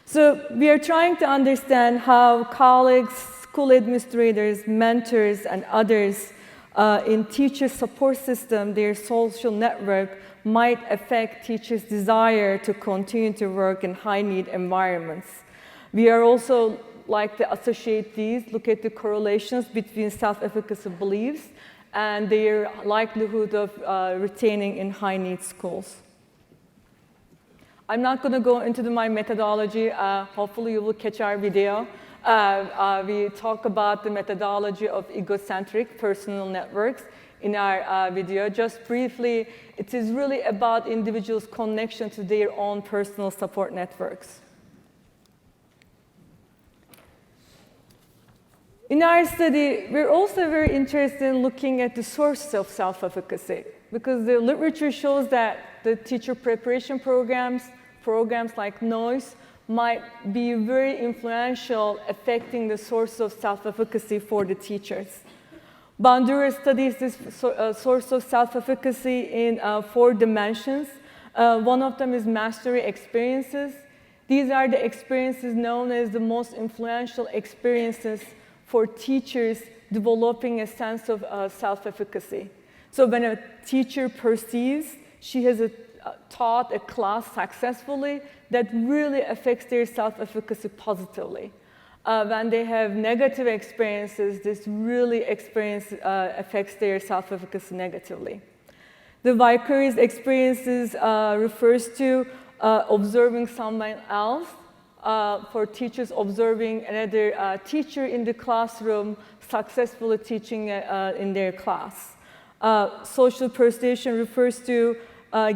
So we are trying to understand how colleagues, school administrators, mentors, and others in teacher support system, their social network, might affect teachers' desire to continue to work in high-need environments. We are also like to associate these, look at the correlations between self-efficacy beliefs and their likelihood of retaining in high-need schools. I'm not going to go into my methodology. Hopefully you will catch our video. We talk about the methodology of egocentric personal networks in our video. Just briefly, it is really about individuals' connection to their own personal support networks. In our study, we're also very interested in looking at the sources of self-efficacy, because the literature shows that the teacher preparation programs like Noyce, might be very influential, affecting the source of self-efficacy for the teachers. Bandura studies this source of self-efficacy in 4 dimensions. One of them is mastery experiences. These are the experiences known as the most influential experiences for teachers developing a sense of self-efficacy. So when a teacher perceives she has taught a class successfully, that really affects their self-efficacy positively. When they have negative experiences, this really affects their self-efficacy negatively. The vicarious experiences refers to observing someone else, for teachers observing another teacher in the classroom successfully teaching in their class. Social persuasion refers to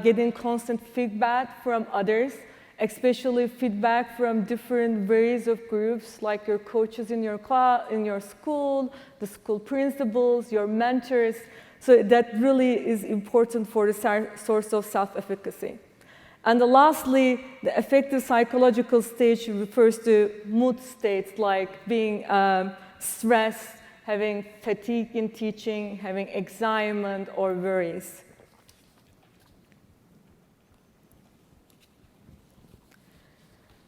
getting constant feedback from others, especially feedback from different various of groups, like your coaches in your class, in your school, the school principals, your mentors. So that really is important for the source of self-efficacy. And lastly, the affective psychological stage refers to mood states like being stressed, having fatigue in teaching, having excitement or worries.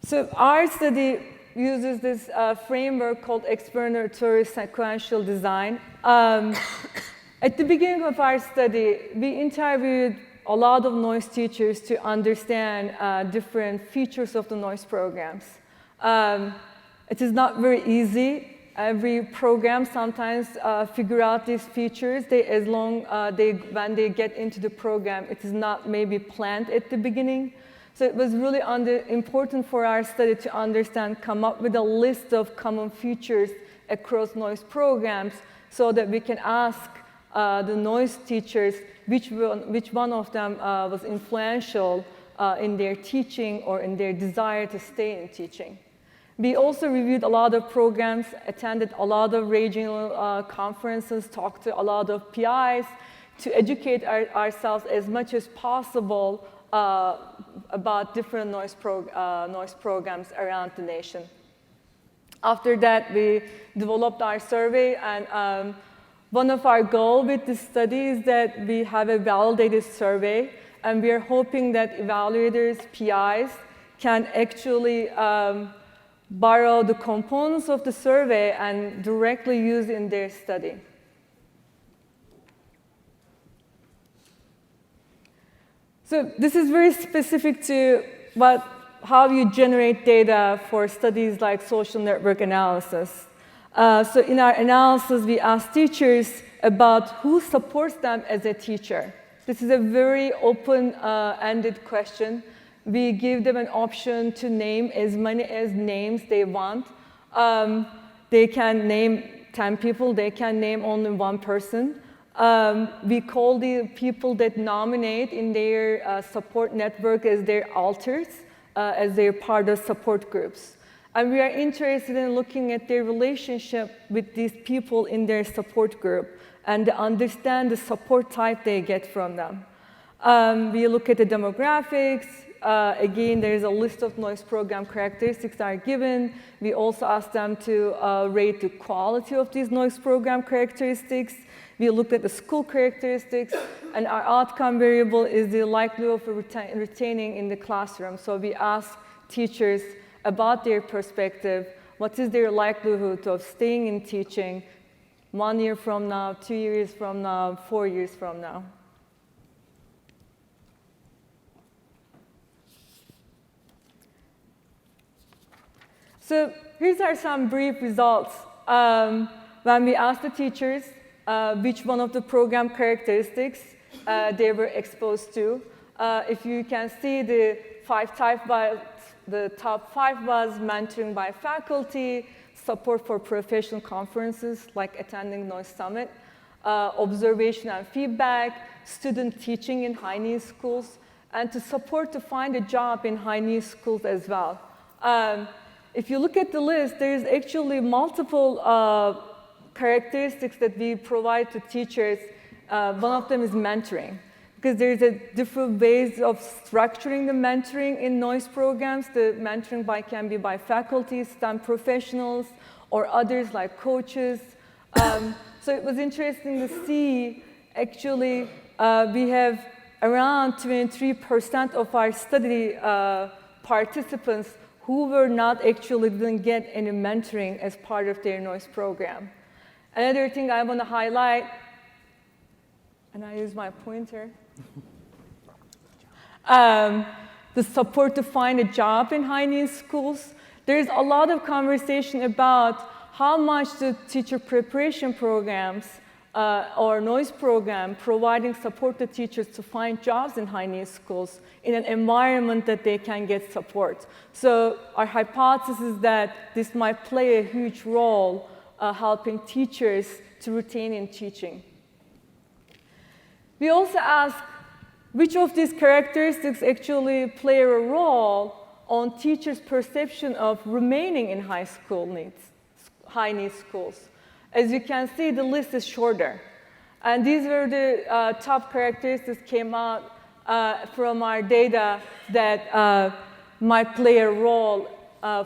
So our study uses this framework called explanatory sequential design. At the beginning of our study, we interviewed a lot of Noyce teachers to understand different features of the Noyce programs. It is not very easy. Every program sometimes figure out these features. When they get into the program, it is not maybe planned at the beginning. So it was really important for our study to understand, come up with a list of common features across Noyce programs so that we can ask the Noyce teachers which one of them was influential in their teaching or in their desire to stay in teaching. We also reviewed a lot of programs, attended a lot of regional conferences, talked to a lot of PIs to educate ourselves as much as possible about different Noyce programs around the nation. After that, we developed our survey, and one of our goals with this study is that we have a validated survey, and we are hoping that evaluators, PIs, can actually borrow the components of the survey and directly use in their study. So this is very specific to how you generate data for studies like social network analysis. So in our analysis, we asked teachers about who supports them as a teacher. This is a very open-ended question. We give them an option to name as many names they want. They can name 10 people. They can name only one person. We call the people that nominate in their support network as their alters, as they're part of support groups. And we are interested in looking at their relationship with these people in their support group and understand the support type they get from them. We look at the demographics. Again, there's a list of Noyce program characteristics that are given. We also ask them to rate the quality of these Noyce program characteristics. We looked at the school characteristics, and our outcome variable is the likelihood of retaining in the classroom. So we ask teachers about their perspective. What is their likelihood of staying in teaching 1 year from now, 2 years from now, 4 years from now? So here's some brief results. When we asked the teachers which one of the program characteristics they were exposed to, if you can see the top 5 was mentoring by faculty, support for professional conferences like attending Noyce Summit, observation and feedback, student teaching in high needs schools, and to support to find a job in high needs schools as well. If you look at the list, there's actually multiple characteristics that we provide to teachers. One of them is mentoring, because there's different ways of structuring the mentoring in Noyce programs. The mentoring can be by faculty, STEM professionals, or others like coaches. So it was interesting to see, actually, we have around 23% of our study participants who were not actually didn't get any mentoring as part of their Noyce program. Another thing I want to highlight, and I use my pointer, the support to find a job in high needs schools. There's a lot of conversation about how much the teacher preparation programs or Noyce program providing support to teachers to find jobs in high needs schools in an environment that they can get support. So our hypothesis is that this might play a huge role helping teachers to retain in teaching. We also ask which of these characteristics actually play a role on teachers' perception of remaining in high needs schools. As you can see, the list is shorter. And these were the top characteristics came out from our data that might play a role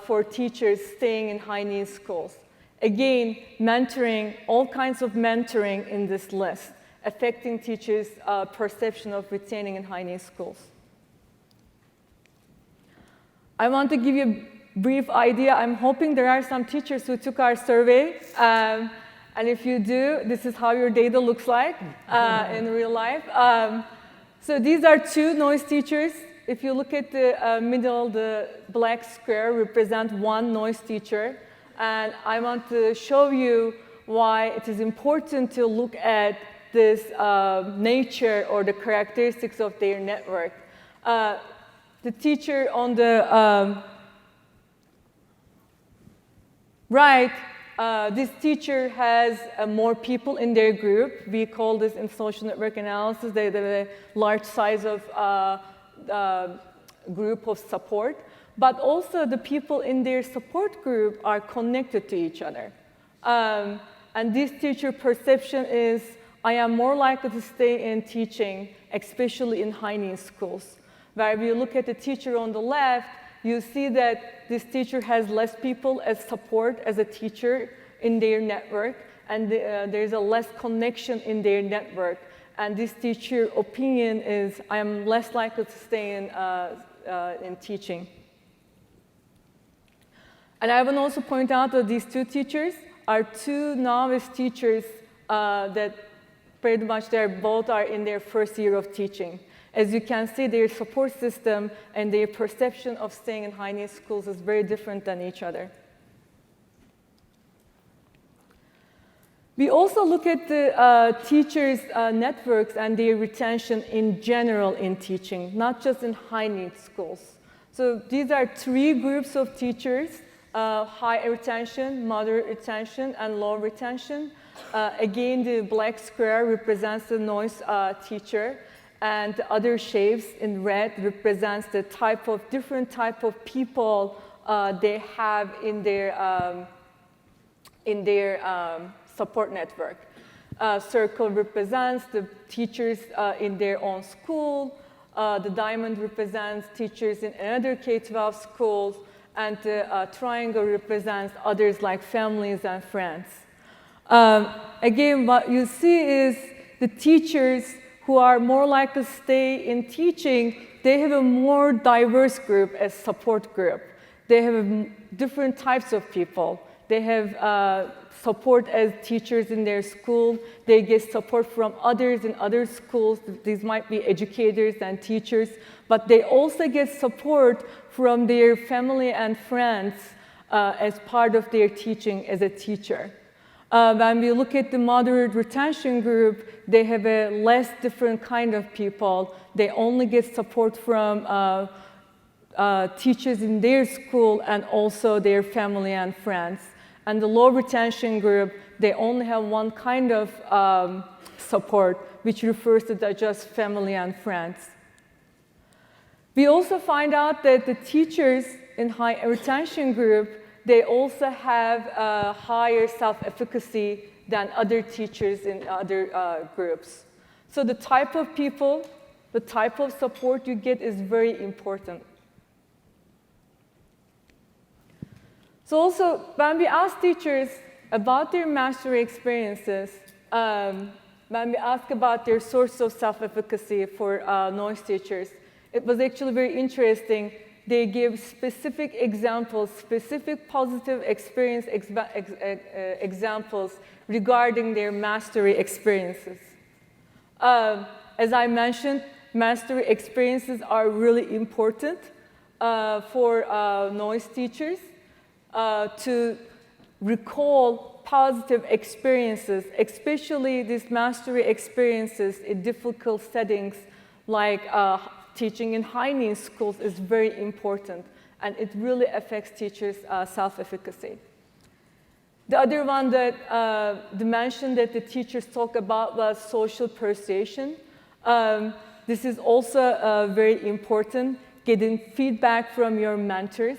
for teachers staying in high needs schools. Again, mentoring, all kinds of mentoring in this list, affecting teachers' perception of retaining in high needs schools. I want to give you a brief idea. I'm hoping there are some teachers who took our survey. And if you do, this is how your data looks like in real life. So these are 2 Noyce teachers. If you look at the middle, the black square represents 1 Noyce teacher. And I want to show you why it is important to look at this nature or the characteristics of their network. The teacher on the right, this teacher has more people in their group. We call this in social network analysis, they have a large size of group of support, but also the people in their support group are connected to each other. And this teacher perception is, I am more likely to stay in teaching, especially in high needs schools. Where if you look at the teacher on the left, you see that this teacher has less people as support as a teacher in their network, and there's a less connection in their network. And this teacher opinion is, I am less likely to stay in teaching. And I will also point out that these two teachers are two novice teachers that pretty much both are in their first year of teaching. As you can see, their support system and their perception of staying in high needs schools is very different than each other. We also look at the teachers' networks and their retention in general in teaching, not just in high needs schools. So these are three groups of teachers: high retention, moderate retention, and low retention. Again, the black square represents the Noyce teacher, and the other shapes in red represents the different type of people they have in their support network. Circle represents the teachers in their own school. The diamond represents teachers in another K-12 schools, and the triangle represents others like families and friends. Again, what you see is the teachers who are more likely to stay in teaching, they have a more diverse group as support group. They have different types of people. They have support as teachers in their school. They get support from others in other schools. These might be educators and teachers, but they also get support from their family and friends as part of their teaching as a teacher. When we look at the moderate retention group, they have a less different kind of people. They only get support from teachers in their school and also their family and friends. And the low retention group, they only have one kind of support, which refers to just family and friends. We also find out that the teachers in high retention group, they also have a higher self-efficacy than other teachers in other groups. So the type of people, the type of support you get is very important. So also, when we ask teachers about their mastery experiences, when we ask about their source of self-efficacy for Noyce teachers, it was actually very interesting. They give specific examples, specific positive experience examples regarding their mastery experiences. As I mentioned, mastery experiences are really important for Noyce teachers. To recall positive experiences, especially these mastery experiences in difficult settings like teaching in high needs schools is very important, and it really affects teachers' self-efficacy. The other one that dimension that the teachers talk about was social persuasion. This is also very important, getting feedback from your mentors.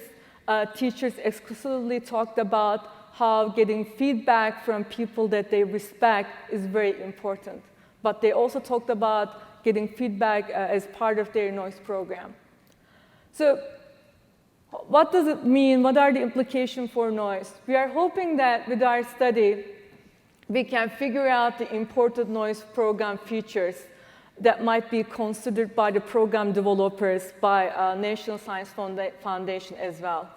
Teachers exclusively talked about how getting feedback from people that they respect is very important. But they also talked about getting feedback as part of their Noyce program. So what does it mean? What are the implications for Noyce? We are hoping that with our study, we can figure out the important Noyce program features that might be considered by the program developers, by National Science Foundation as well.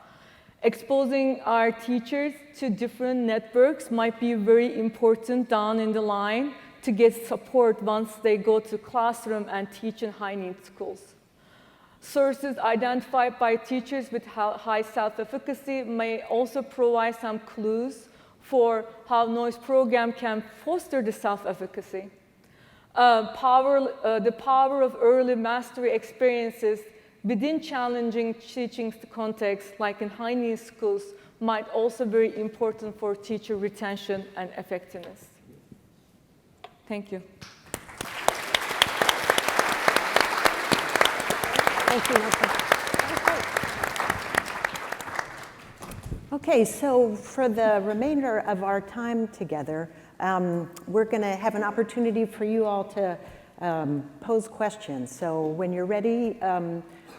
Exposing our teachers to different networks might be very important down in the line to get support once they go to classroom and teach in high needs schools. Sources identified by teachers with high self-efficacy may also provide some clues for how Noyce program can foster the self-efficacy. The power of early mastery experiences within challenging teaching contexts, like in high needs schools, might also be very important for teacher retention and effectiveness. Thank you. Thank you, Meltem. Okay, so for the remainder of our time together, we're going to have an opportunity for you all to pose questions. So when you're ready,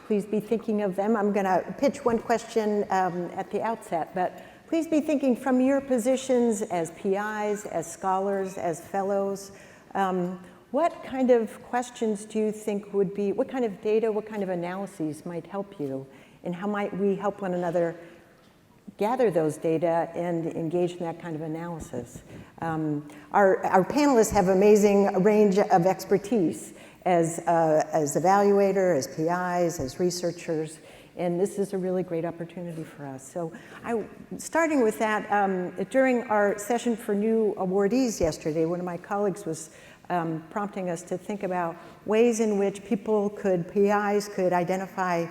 please be thinking of them. I'm going to pitch one question at the outset, but please be thinking from your positions as PIs, as scholars, as fellows. What kind of questions do you think would be, what kind of data, what kind of analyses might help you? And how might we help one another gather those data and engage in that kind of analysis? Our panelists have amazing range of expertise as evaluator, as PIs, as researchers, and this is a really great opportunity for us. So starting with that, during our session for new awardees yesterday, one of my colleagues was prompting us to think about ways in which PIs could identify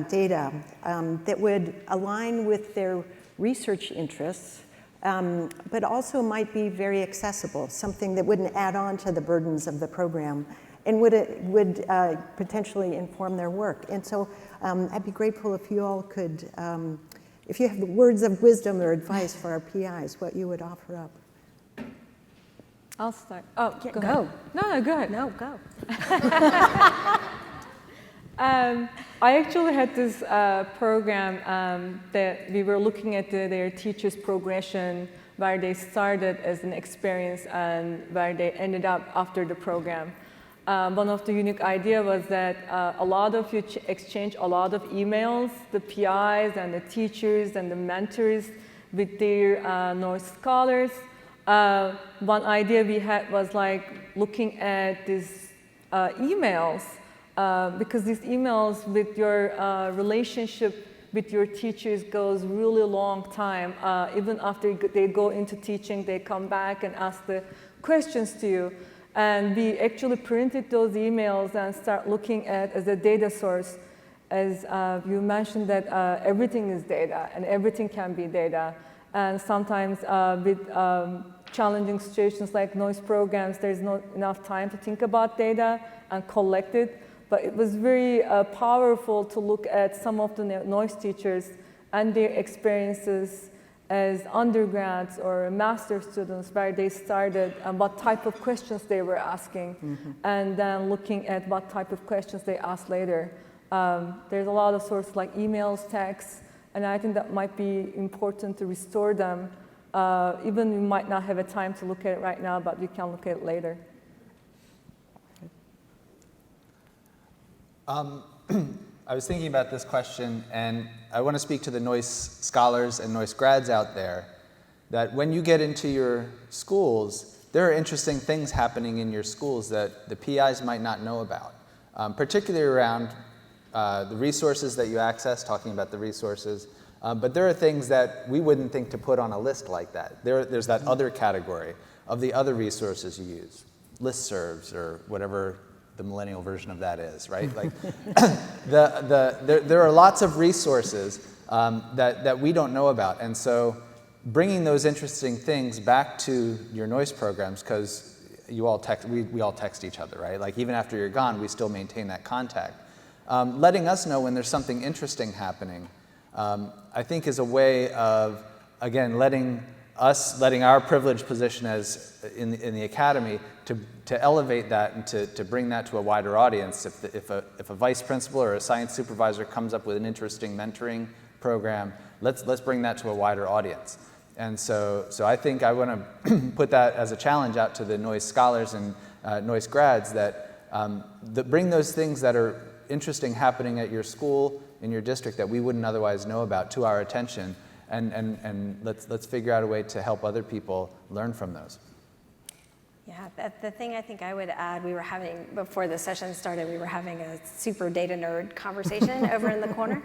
data that would align with their research interests, but also might be very accessible, something that wouldn't add on to the burdens of the program and would potentially inform their work. And so I'd be grateful if you all could, if you have words of wisdom or advice for our PIs, what you would offer up. I'll start. Oh, go. Go. No, go ahead. No, go. I actually had this program that we were looking at their teachers' progression, where they started as an experience and where they ended up after the program. One of the unique ideas was that a lot of you exchange a lot of emails, the PIs and the teachers and the mentors with their Noyce scholars. One idea we had was like looking at these emails, because these emails with your relationship with your teachers goes really long time. Even after they go into teaching, they come back and ask the questions to you. And we actually printed those emails and start looking at as a data source. As you mentioned that everything is data and everything can be data. And sometimes with challenging situations like Noyce programs, there's not enough time to think about data and collect it. But it was very powerful to look at some of the Noyce teachers and their experiences as undergrads or master students, where they started and what type of questions they were asking, and then looking at what type of questions they asked later. There's a lot of sources like emails, texts, and I think that might be important to restore them. Even you might not have a time to look at it right now, but you can look at it later. I was thinking about this question, and I want to speak to the Noyce scholars and Noyce grads out there, that when you get into your schools, there are interesting things happening in your schools that the PIs might not know about, particularly around the resources that you access, talking about the resources, but there are things that we wouldn't think to put on a list like that. There's that other category of the other resources you use, listservs or whatever the millennial version of that is, right? Like, there are lots of resources that we don't know about, and so bringing those interesting things back to your Noyce programs, because you all we all text each other, right? Like even after you're gone, we still maintain that contact. Letting us know when there's something interesting happening, I think is a way of, again, letting our privileged position as in the academy to elevate that and to bring that to a wider audience. If a vice principal or a science supervisor comes up with an interesting mentoring program, let's bring that to a wider audience. And so I think I want to put that as a challenge out to the Noyce scholars and Noyce grads that bring those things that are interesting happening at your school, in your district, that we wouldn't otherwise know about to our attention. And let's figure out a way to help other people learn from those. Yeah, the thing I think I would add, we were having, before the session started, we were having a super data nerd conversation over in the corner.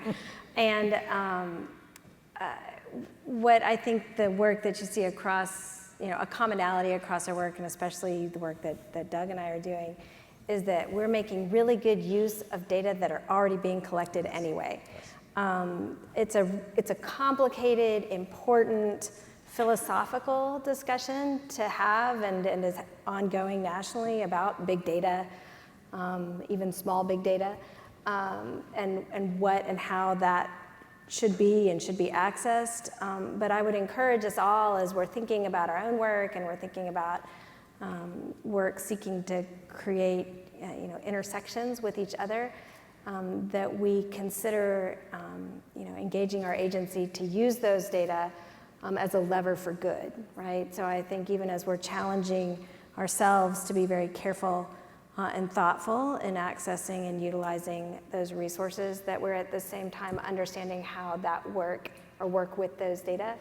And what I think the work that you see across, a commonality across our work, and especially the work that Doug and I are doing, is that we're making really good use of data that are already being collected anyway. It's a complicated, important, philosophical discussion to have, and is ongoing nationally about big data, even small big data, and what and how that should be and should be accessed. But I would encourage us all, as we're thinking about our own work and we're thinking about work seeking to create intersections with each other, that we consider engaging our agency to use those data as a lever for good, right? So I think even as we're challenging ourselves to be very careful and thoughtful in accessing and utilizing those resources, that we're at the same time understanding how that work with those data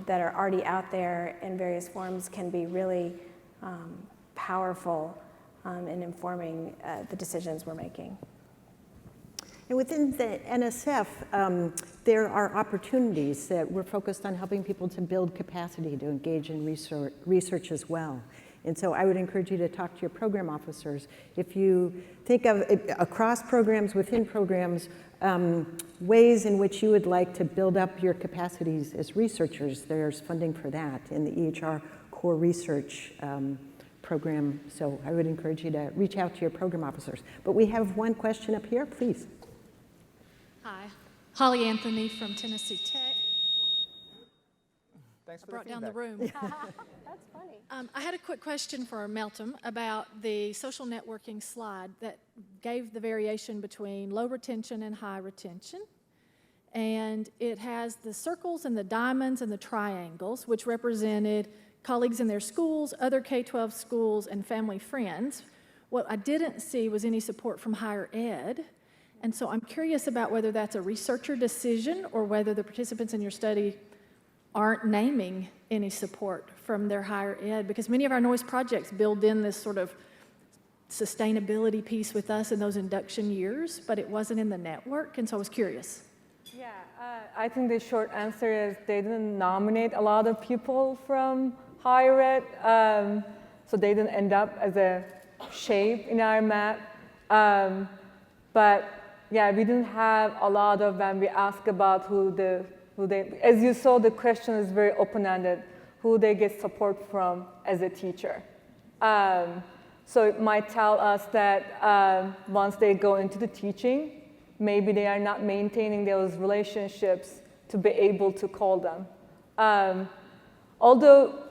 that are already out there in various forms can be really powerful in informing the decisions we're making. And within the NSF, there are opportunities that we're focused on helping people to build capacity to engage in research as well. And so I would encourage you to talk to your program officers. If you think of across programs, within programs, ways in which you would like to build up your capacities as researchers, there's funding for that in the EHR core research program. So I would encourage you to reach out to your program officers. But we have one question up here, please. Hi, Holly Anthony from Tennessee Tech. Thanks for I brought the down the feedback. room. That's funny. I had a quick question for Meltem about the social networking slide that gave the variation between low retention and high retention. And it has the circles and the diamonds and the triangles, which represented colleagues in their schools, other K-12 schools, and family friends. What I didn't see was any support from higher ed. And so I'm curious about whether that's a researcher decision or whether the participants in your study aren't naming any support from their higher ed, because many of our Noyce projects build in this sort of sustainability piece with us in those induction years, but it wasn't in the network, and so I was curious. Yeah, I think the short answer is they didn't nominate a lot of people from higher ed, so they didn't end up as a shape in our map. But yeah, we didn't have a lot of, when we ask about who they, as you saw, the question is very open-ended, who they get support from as a teacher. So it might tell us that once they go into the teaching, maybe they are not maintaining those relationships to be able to call them. Although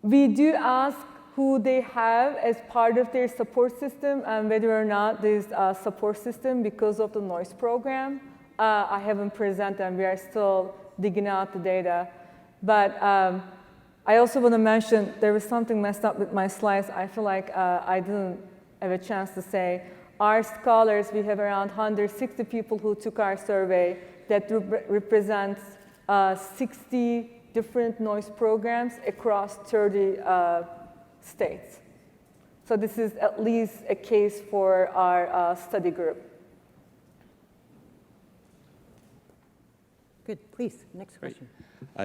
we do ask who they have as part of their support system and whether or not there's a support system because of the Noyce program. I haven't presented and we are still digging out the data. But I also want to mention there was something messed up with my slides. I feel like I didn't have a chance to say. Our scholars, we have around 160 people who took our survey that represents 60 different Noyce programs across 30 states. So this is at least a case for our study group. Good, please, next question.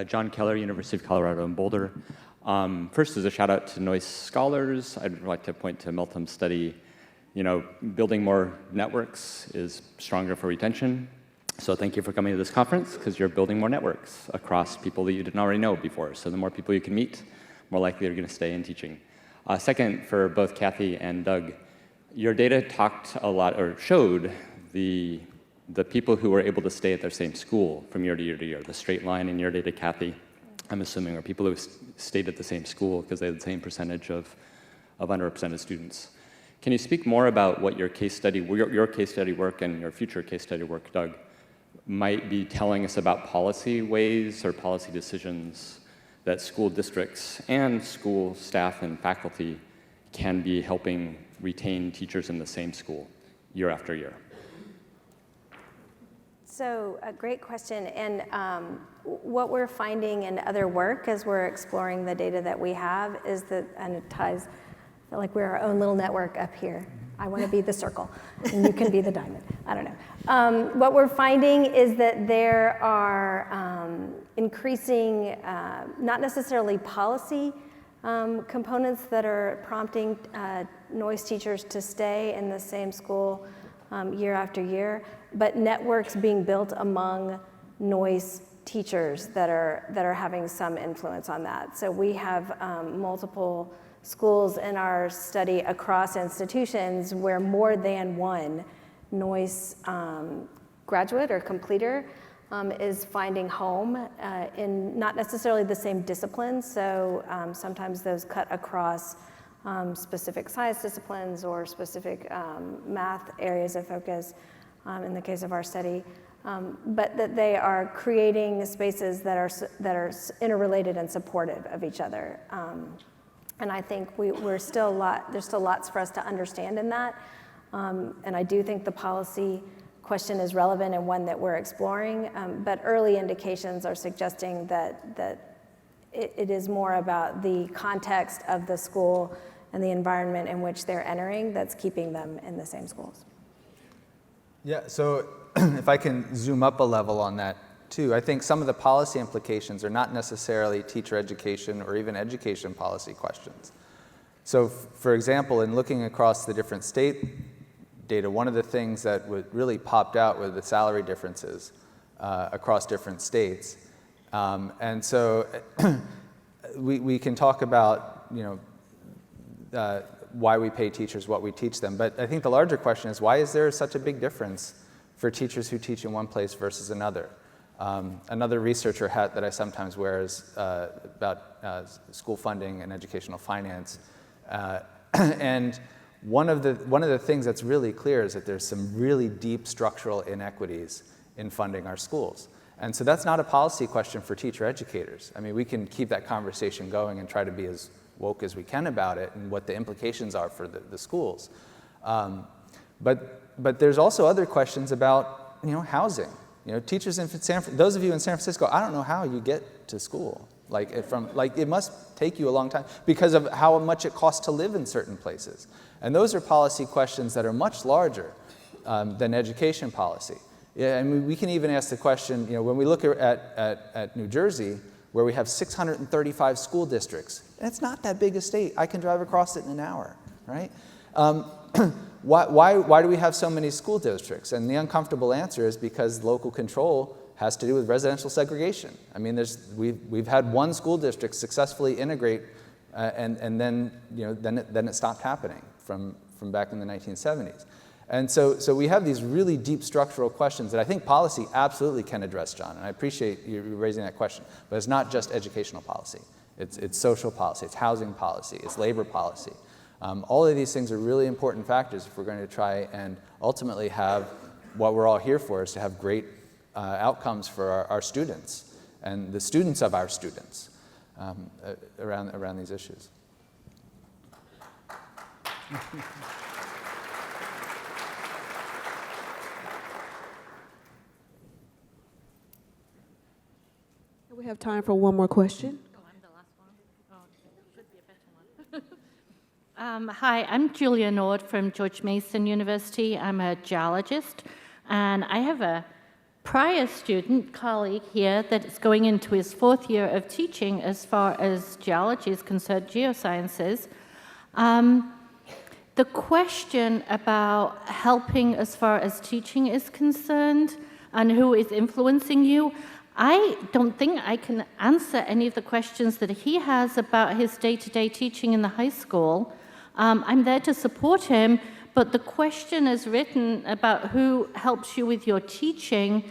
John Keller, University of Colorado in Boulder. First, as a shout out to Noyce scholars, I'd like to point to Meltem's study. You know, building more networks is stronger for retention. So thank you for coming to this conference, because you're building more networks across people that you didn't already know before. So the more people you can meet, more likely you're going to stay in teaching. Second, for both Kathy and Doug, your data talked a lot, or showed the people who were able to stay at their same school from year to year to year. The straight line in your data, Kathy, I'm assuming, are people who stayed at the same school because they had the same percentage of underrepresented students. Can you speak more about what your case study work and your future case study work, Doug, might be telling us about policy ways or policy decisions that school districts and school staff and faculty can be helping retain teachers in the same school year after year? So a great question, and what we're finding in other work as we're exploring the data that we have is that, and it ties, I feel like we're our own little network up here. I want to be the circle, and you can be the diamond. I don't know. What we're finding is that there are increasing, not necessarily policy components that are prompting Noyce teachers to stay in the same school year after year, but networks being built among Noyce teachers that are having some influence on that. So we have multiple schools in our study across institutions where more than one Noyce graduate or completer is finding home in not necessarily the same disciplines. So sometimes those cut across specific science disciplines or specific math areas of focus in the case of our study. But that they are creating spaces that are interrelated and supportive of each other. And I think there's still lots for us to understand in that. And I do think the policy question is relevant and one that we're exploring, but early indications are suggesting that it is more about the context of the school and the environment in which they're entering that's keeping them in the same schools. Yeah, so if I can zoom up a level on that too, I think some of the policy implications are not necessarily teacher education or even education policy questions. So for example, in looking across the different state data, one of the things that really popped out were the salary differences across different states. And so we can talk about, why we pay teachers, what we teach them. But I think the larger question is, why is there such a big difference for teachers who teach in one place versus another? Another researcher hat that I sometimes wear is about school funding and educational finance. And one of the things that's really clear is that there's some really deep structural inequities in funding our schools. And so that's not a policy question for teacher educators. I mean, we can keep that conversation going and try to be as woke as we can about it and what the implications are for the schools. But there's also other questions about, housing. Teachers in those of you in San Francisco, I don't know how you get to school. It must take you a long time because of how much it costs to live in certain places. And those are policy questions that are much larger than education policy. Yeah, and we can even ask the question, when we look at New Jersey, where we have 635 school districts, and it's not that big a state. I can drive across it in an hour, right? Why do we have so many school districts? And the uncomfortable answer is because local control has to do with residential segregation. I mean, we've had one school district successfully integrate, and then it stopped happening from back in the 1970s. And so we have these really deep structural questions that I think policy absolutely can address, John. And I appreciate you raising that question. But it's not just educational policy. It's social policy, it's housing policy, it's labor policy. All of these things are really important factors if we're going to try and ultimately have what we're all here for, is to have great outcomes for our students and the students of our students around these issues. We have time for one more question. Oh, I'm the last one. Oh, it should be a better one. Hi, I'm Julia Nord from George Mason University. I'm a geologist, and I have a prior student colleague here that is going into his 4th year of teaching as far as geology is concerned, geosciences. The question about helping as far as teaching is concerned and who is influencing you, I don't think I can answer any of the questions that he has about his day-to-day teaching in the high school. I'm there to support him, but the question is written about who helps you with your teaching.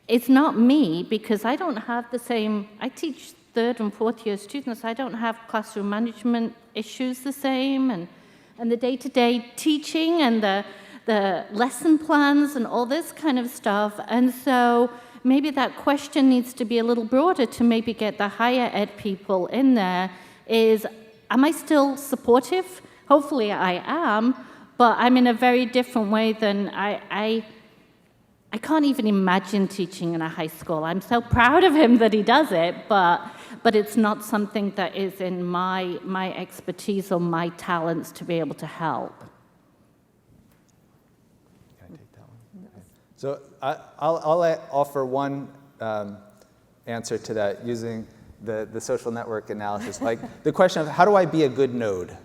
It's not me, because I don't have the same, I teach 3rd and 4th year students. I don't have classroom management issues the same, and the day-to-day teaching and the lesson plans and all this kind of stuff. And so maybe that question needs to be a little broader to maybe get the higher ed people in there, is, am I still supportive? Hopefully I am, but I'm in a very different way than I can't even imagine teaching in a high school. I'm so proud of him that he does it, but it's not something that is in my expertise or my talents to be able to help. So I'll offer one answer to that using the social network analysis. Like the question of how do I be a good node?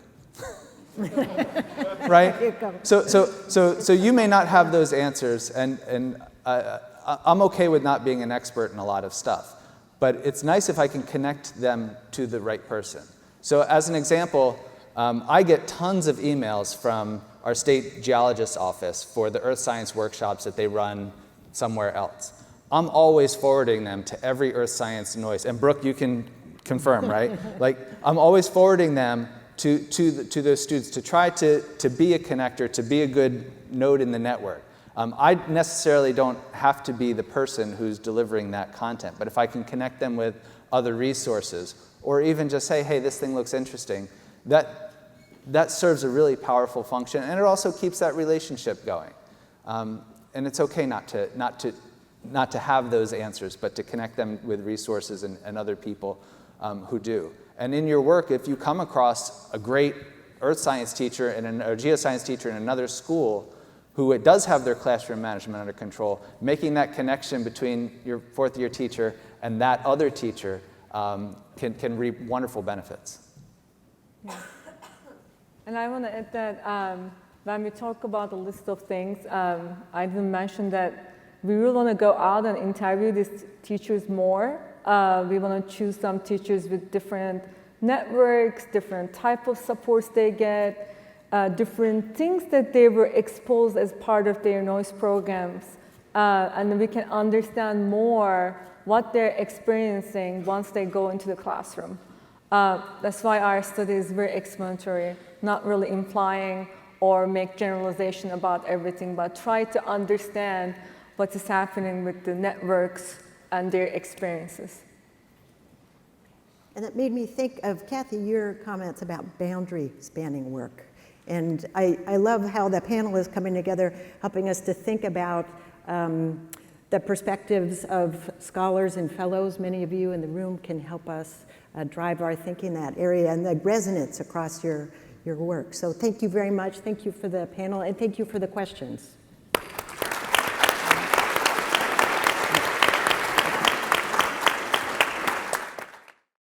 Right? So you may not have those answers, and I'm okay with not being an expert in a lot of stuff. But it's nice if I can connect them to the right person. So as an example, I get tons of emails from our state geologist's office for the earth science workshops that they run somewhere else. I'm always forwarding them to every earth science Noyce. And Brooke, you can confirm, right? Like, I'm always forwarding them to those students to try to be a connector, to be a good node in the network. I necessarily don't have to be the person who's delivering that content, but if I can connect them with other resources, or even just say, hey, this thing looks interesting, that serves a really powerful function, and it also keeps that relationship going. And it's okay not to have those answers, but to connect them with resources and other people who do. And in your work, if you come across a great earth science teacher and a geoscience teacher in another school who it does have their classroom management under control, making that connection between your fourth-year teacher and that other teacher can reap wonderful benefits. Yeah. And I want to add that when we talk about the list of things, I didn't mention that we really want to go out and interview these teachers more. We want to choose some teachers with different networks, different type of supports they get, different things that they were exposed as part of their Noyce programs. And then we can understand more what they're experiencing once they go into the classroom. That's why our study is very explanatory, not really implying or make generalization about everything, but try to understand what is happening with the networks and their experiences. And it made me think of, Kathy, your comments about boundary spanning work. And I love how the panel is coming together, helping us to think about the perspectives of scholars and fellows. Many of you in the room can help us drive our thinking in that area and the resonance across your work. So thank you very much. Thank you for the panel, and thank you for the questions.